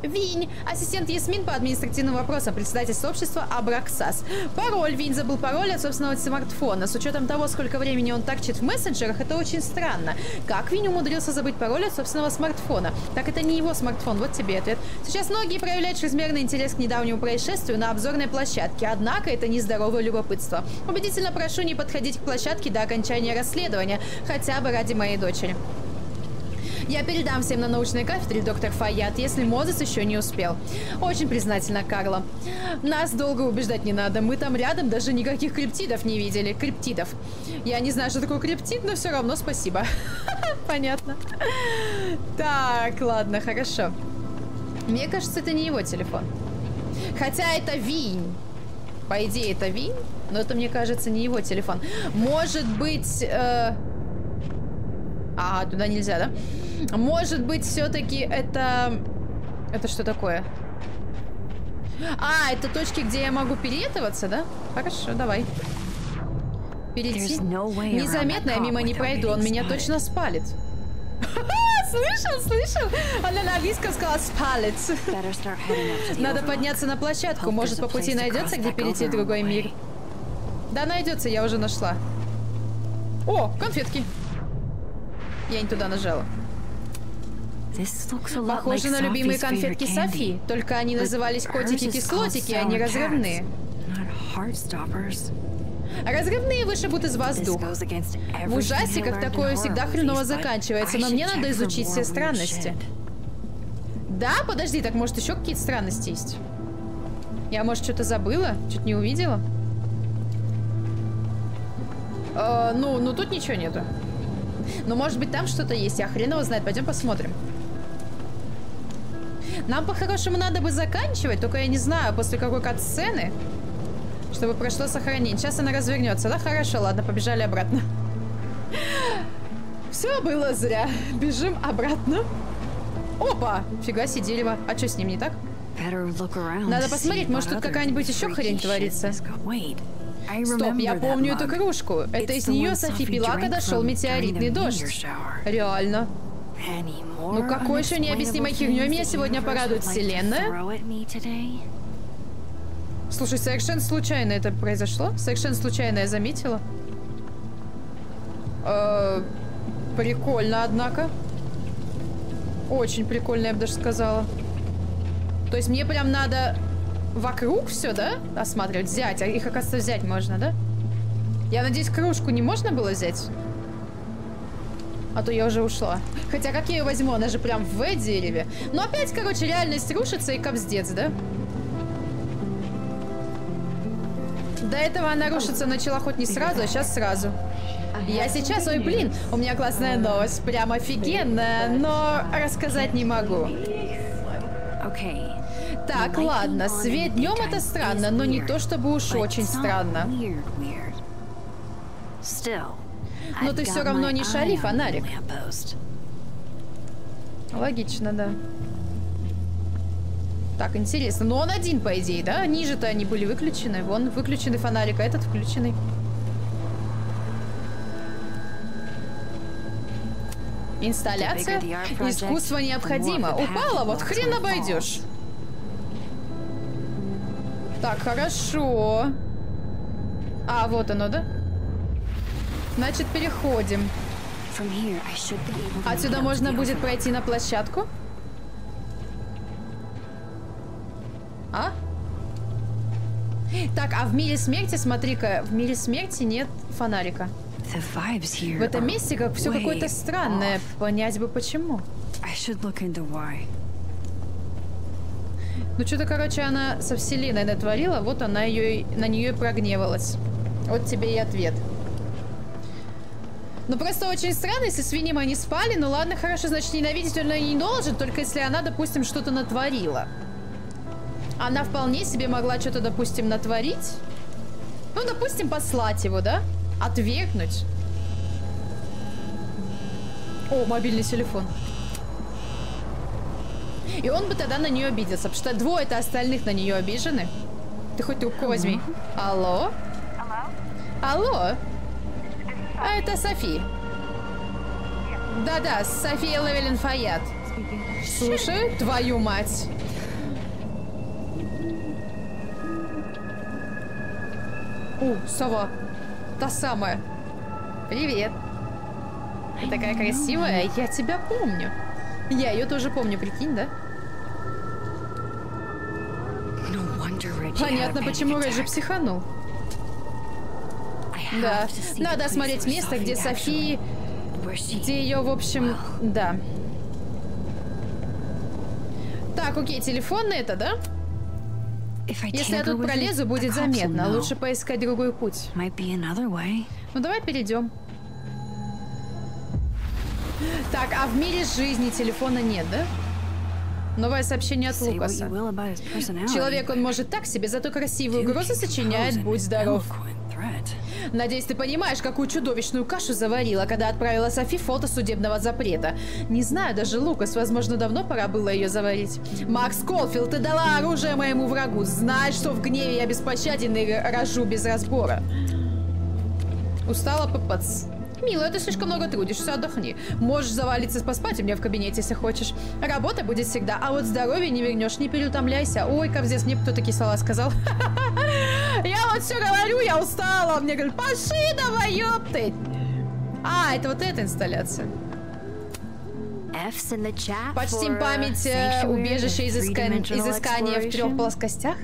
Винь. Ассистент Ясмин по административным вопросам. Председатель сообщества Абраксас. Пароль. Винь забыл пароль от собственного смартфона. С учетом того, сколько времени он торчит в мессенджерах, это очень странно. Как Винь умудрился забыть пароль от собственного смартфона? Так это не его смартфон. Вот тебе ответ. Сейчас многие проявляют чрезмерный интерес к недавнему происшествию на обзорной площадке. Однако это нездоровое любопытство. Убедительно прошу не подходить к площадке до окончания расследования. Хотя бы ради моей дочери. Я передам всем на научной кафедре, доктор Фаят, если Мозес еще не успел. Очень признательна, Карла. Нас долго убеждать не надо. Мы там рядом даже никаких криптидов не видели. Криптидов. Я не знаю, что такое криптид, но все равно спасибо. Понятно. Так, ладно, хорошо. Мне кажется, это не его телефон. Хотя это Винь. По идее, это Винь, но это, мне кажется, не его телефон. Может быть... А, туда нельзя, да? Может быть, все-таки это... Это что такое? А, это точки, где я могу переетываться, да? Хорошо, давай. Перейти. Незаметно я мимо не пройду, он меня точно спалит. Слышал? Она на английском сказала спалит. Надо подняться на площадку. Может, по пути найдется, где перейти в другой мир? Да, найдется, я уже нашла. О, конфетки. Я не туда нажала. Похоже на любимые конфетки Софи, только они назывались котики-кислотики, а не разрывные. Разрывные вышибут из вас дух. В ужастиках такое всегда хреново заканчивается, но мне надо изучить все странности. Да? Подожди, так может еще какие-то странности есть? Я, может, что-то забыла? Что-то не увидела? Ну, тут ничего нету. Но может быть там что-то есть, я хрен его знает. Пойдем посмотрим. Нам по-хорошему надо бы заканчивать, только я не знаю, после какой кат-сцены, чтобы прошло сохранение. Сейчас она развернется, да? Хорошо, ладно, побежали обратно. Все было зря. Бежим обратно. Опа! Фига себе дерево. А что с ним не так? Надо посмотреть, может тут какая-нибудь еще хрень творится. Стоп, я помню эту кружку. Это из нее Софи пила, когда шел метеоритный дождь. Реально. Ну какой еще необъяснимой херней меня сегодня порадует вселенная? Слушай, совершенно случайно это произошло? Совершенно случайно я заметила. Прикольно, однако. Очень прикольно, я бы даже сказала. То есть мне прям надо вокруг все, да? Осматривать, взять. А их, оказывается, взять можно, да? Я надеюсь, кружку не можно было взять? А то я уже ушла. Хотя как я ее возьму? Она же прям в дереве. Но опять, короче, реальность рушится и капздец, да? До этого она рушиться начала хоть не сразу, а сейчас сразу. Я сейчас... Ой, блин, у меня классная новость. Прям офигенная, но рассказать не могу. Так, ладно, свет днем это странно, но не то чтобы уж очень странно. Но ты все равно не шари фонарик. Логично, да. Так, интересно. Но он один, по идее, да? Ниже-то они были выключены. Вон, выключенный фонарик, а этот включенный. Инсталляция. Искусство необходимо. Упала, вот хрен обойдешь. Так, хорошо. А, вот оно, да? Значит, переходим. Отсюда можно будет пройти на площадку? А? Так, а в мире смерти, смотри-ка, в мире смерти нет фонарика. В этом месте как все какое-то странное. Понять бы почему. Ну что-то, короче, она со вселенной натворила, вот она на нее и прогневалась. Вот тебе и ответ. Ну просто очень странно, если с Винни они спали. Ну ладно, хорошо, значит ненавидеть он не должен, только если она, допустим, что-то натворила. Она вполне себе могла что-то, допустим, натворить. Ну, допустим, послать его, да? Отвергнуть. О, мобильный телефон. И он бы тогда на нее обиделся, потому что двое-то остальных на нее обижены. Ты хоть трубку возьми. Алло? Алло? А это Софи. Да-да, София Левелин Фаят. Слушай, твою мать. Сова. Та самая. Привет. Ты такая красивая. Я тебя помню. Я ее тоже помню, прикинь, да? Понятно, почему Рэджи психанул. Да. Надо осмотреть место, где Софи... Где ее, в общем... Да. Так, окей, телефон это, да? Если я тут пролезу, будет заметно. Лучше поискать другой путь. Ну, давай перейдем. Так, а в мире жизни телефона нет, да? Новое сообщение от Лукаса. Человек, он может так себе, зато красивую угрозу сочиняет, будь здоров. Надеюсь, ты понимаешь, какую чудовищную кашу заварила, когда отправила Софи фото судебного запрета. Не знаю, даже Лукас, возможно, давно пора было ее заварить. Макс Колфилд, ты дала оружие моему врагу. Знай, что в гневе я беспощаден и рожу без разбора. Устала, пыпац. Милая, ты слишком много трудишься, отдохни. Можешь завалиться поспать у меня в кабинете, если хочешь. Работа будет всегда, а вот здоровье не вернешь, не переутомляйся. Ой, кавзец, мне кто-то кисела сказал. Я вот все говорю, я устала. Мне говорят, пошли давай, ёпты. А, это вот эта инсталляция. Почтим память убежища изыскания в 3 плоскостях.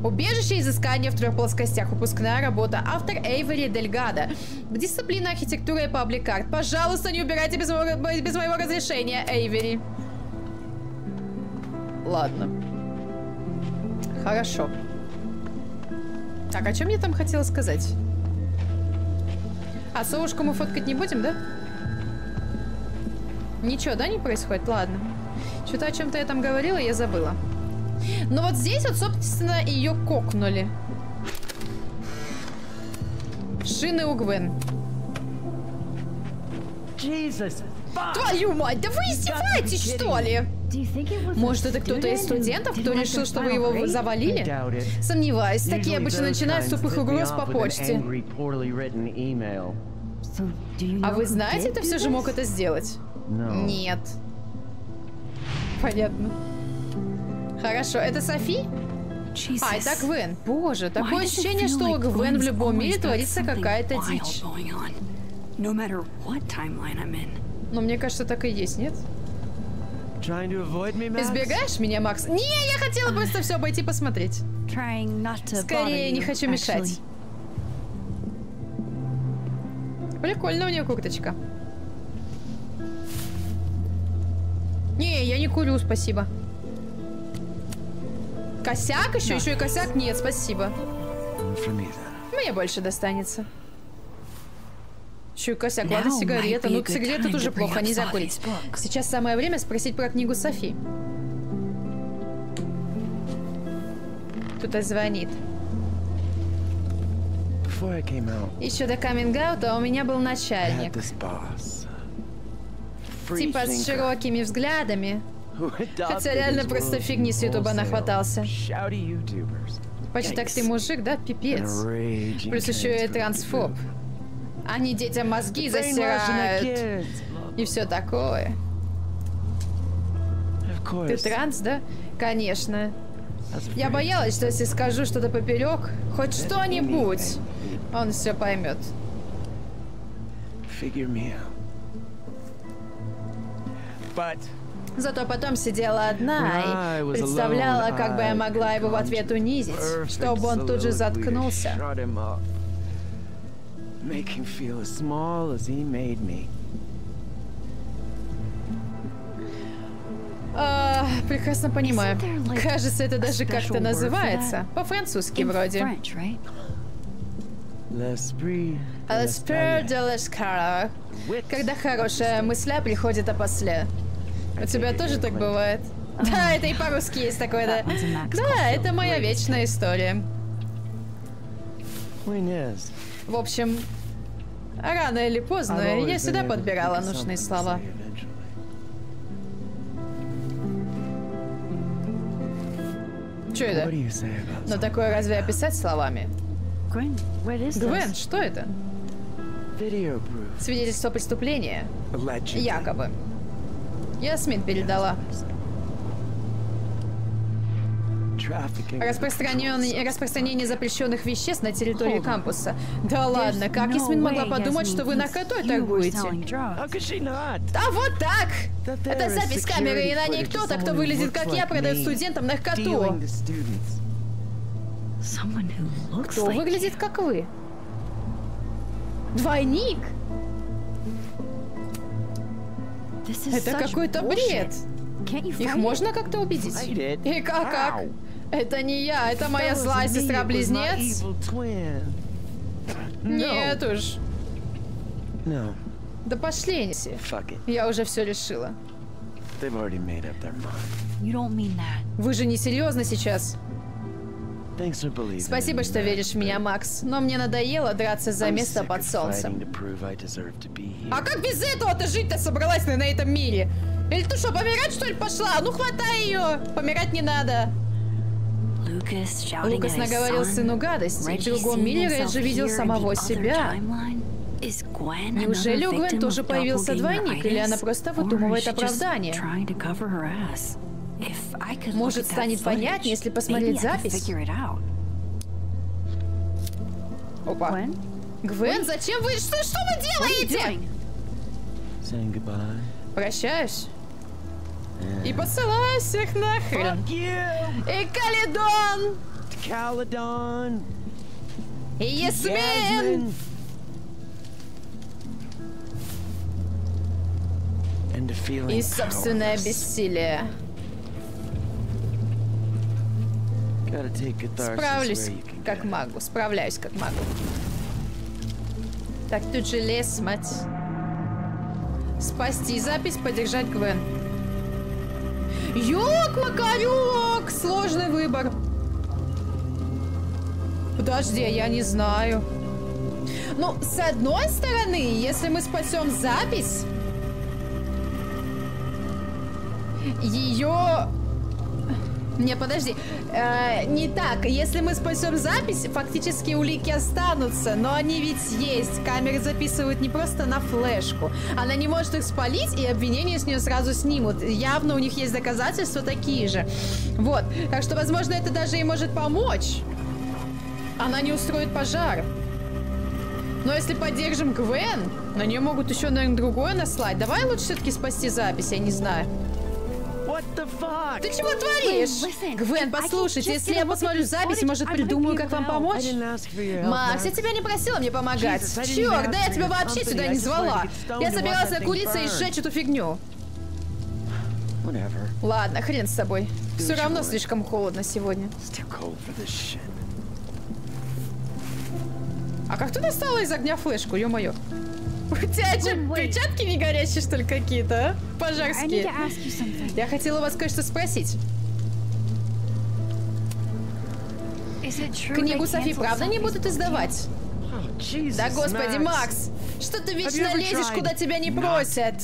Убежище изыскания в 3 плоскостях. Выпускная работа. Автор Эйвери Дельгадо. Дисциплина архитектура и паблик-арт. Пожалуйста, не убирайте без моего разрешения, Эйвери. Ладно. Хорошо. Так, о чем я там хотела сказать? А, совушку мы фоткать не будем, да? Ничего, да, не происходит? Ладно. Что-то о чем-то я там говорила, я забыла. Но вот здесь вот, собственно, ее кокнули. Шины у Гвен. Твою мать, да вы издеваетесь, что ли? Может, это кто-то из студентов, кто решил, что вы его завалили? Сомневаюсь, такие обычно начинают с тупых угроз по почте. А вы знаете, кто все же мог это сделать? Нет. Понятно. Хорошо, это Софи? А, это Гвен. Боже, такое ощущение, что у Гвен в любом мире творится какая-то дичь. Но мне кажется, так и есть, нет? Избегаешь меня, Макс? Не, я хотела просто все обойти посмотреть. Скорее, не хочу мешать. Прикольно у нее курточка. Не, я не курю, спасибо. Косяк еще? Еще и косяк? Нет, спасибо. Мне больше достанется. Еще и косяк. Ладно, сигарета. Ну, сигареты тоже плохо, нельзя курить. Сейчас самое время спросить про книгу Софи. Кто-то звонит. Еще до каминг-аута у меня был начальник. Типа с широкими взглядами. Хотя реально просто фигни с ютуба нахватался. Почти так ты мужик, да? Пипец. Плюс еще и трансфоб. Они детям мозги засирают. И все такое. Ты транс, да? Конечно. Я боялась, что если скажу что-то поперек, хоть что-нибудь, он все поймет. Зато потом сидела одна и представляла, как бы я могла его в ответ унизить, чтобы он тут же заткнулся. Прекрасно понимаю. Кажется, это даже как-то называется. По-французски вроде. L'esprit de l'escalade. Когда хорошая мысля приходит опосля. У тебя тоже так бывает? Да, это и по-русски есть такое, да. Да, это моя вечная история. В общем, рано или поздно я сюда подбирала нужные слова. Что это? Но такое разве описать словами? Гвен, что это? Свидетельство преступления. Якобы. Ясмин передала. Распространение запрещенных веществ на территории кампуса. Да ладно, как Ясмин могла подумать, что вы наркотой торгуете? А вот так! Это запись камеры, и на ней кто-то, кто выглядит как я, продает студентам наркоту. Кто выглядит как вы? Двойник? Это какой-то бред. Их можно как-то убедить? И как? Это не я, это моя злая сестра-близнец? Нет уж. Да пошли, Неси. Я уже все решила. Вы же не серьезно сейчас? Спасибо, что веришь в меня, Макс, но мне надоело драться за место под солнцем. А как без этого-то жить-то собралась на этом мире? Или ты что, помирать, что ли, пошла? Ну, хватай ее! Помирать не надо. Лукас наговорил сыну гадости. В другом мире Реджи видел самого себя. Неужели у Гвен тоже появился двойник, или она просто выдумывает оправдание? Может, станет понятнее, если посмотреть запись? Опа. Гвен, зачем вы? Что вы делаете? Прощаюсь. И посылаю всех нахрен. И Каледон! И Ясмин! И собственное бессилие. Справлюсь как могу, справляюсь как могу. Так, тут же лес, мать. Спасти запись, поддержать Гвен. Ёк-макарёк! Сложный выбор. Подожди, я не знаю. Ну, с одной стороны, если мы спасем запись, ее Не, подожди. Не так. Если мы спасем запись, фактически улики останутся. Но они ведь есть. Камеры записывают не просто на флешку. Она не может их спалить, и обвинения с нее сразу снимут. Явно у них есть доказательства такие же. Вот. Так что, возможно, это даже и может помочь. Она не устроит пожар. Но если поддержим Гвен, на нее могут еще, наверное, другое наслать. Давай лучше все-таки спасти запись, я не знаю. Ты чего творишь? Гвен, послушайте, если я посмотрю запись, может, придумаю, как вам помочь? Макс, я тебя не просила мне помогать. Черт, да я тебя вообще сюда не звала. Я собиралась накуриться и сжечь эту фигню. Ладно, хрен с тобой. Все равно слишком холодно сегодня. А как ты достала из огня флешку, ё-моё? У тебя что, перчатки не горящие, что ли, какие-то, а? Пожарские. Я хотела у вас кое-что спросить. Книгу Софи правда не будут издавать? Да господи, Макс! Что ты вечно лезешь, куда тебя не просят?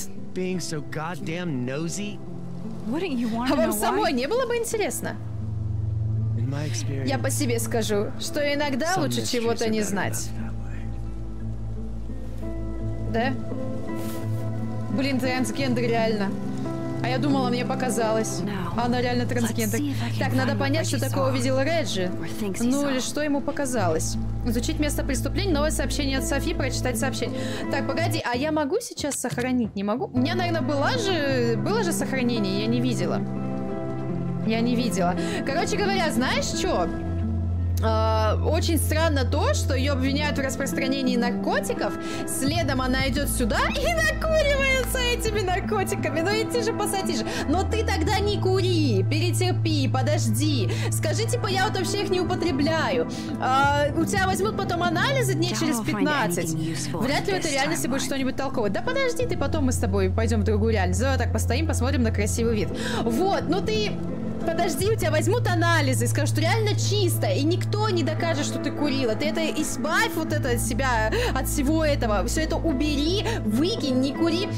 А вам самой не было бы интересно? Я по себе скажу, что иногда лучше чего-то не знать. Да? Блин, трансгендер реально. А я думала, мне показалось. Она реально трансгендер. Так, надо понять, что такое увидела Реджи. Ну или что ему показалось. Изучить место преступления, новое сообщение от Софи, прочитать сообщение. Так, погоди, а я могу сейчас сохранить? Не могу? У меня, наверное, было же сохранение, я не видела. Я не видела. Короче говоря, знаешь что? Очень странно то, что ее обвиняют в распространении наркотиков. Следом она идет сюда и накуривается этими наркотиками. Ну иди же, посади же. Но ты тогда не кури, перетерпи, подожди. Скажи, типа, я вот вообще их не употребляю. У тебя возьмут потом анализы дней через 15. Вряд ли в этой реальности будет что-нибудь толковое. Да подожди ты, потом мы с тобой пойдем в другую реальность. Давай так постоим, посмотрим на красивый вид. Вот, ну ты... Подожди, у тебя возьмут анализы и скажут, что реально чисто, и никто не докажет, что ты курила. Ты это избавь вот это от себя, от всего этого. Все это убери, выкинь, не кури.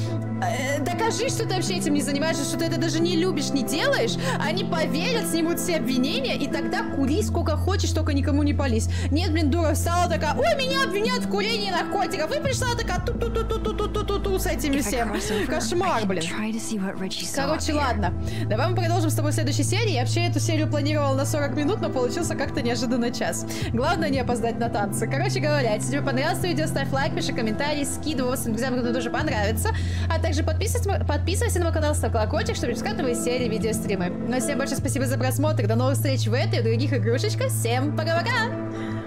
Докажи, что ты вообще этим не занимаешься, что ты это даже не любишь, не делаешь. Они поверят, снимут все обвинения, и тогда кури сколько хочешь, только никому не пались. Нет, блин, дура встала такая, ой, меня обвиняют в курении наркотиков. И пришла такая ту-ту-ту-ту-ту-ту-ту с этими всем. Кошмар, блин. Короче, ладно. Давай мы продолжим с тобой в следующей серии. Я вообще эту серию планировала на 40 минут, но получился как-то неожиданно час. Главное не опоздать на танцы. Короче говоря, если тебе понравилось это видео, ставь лайк, пиши комментарий, скидывай своим друзьям, кому тоже понравится. А также подписывайся на мой канал, ставь колокольчик, чтобы не пропускать новые серии, видеостримы. Ну а всем большое спасибо за просмотр. До новых встреч в этой и в других игрушечках. Всем пока-пока!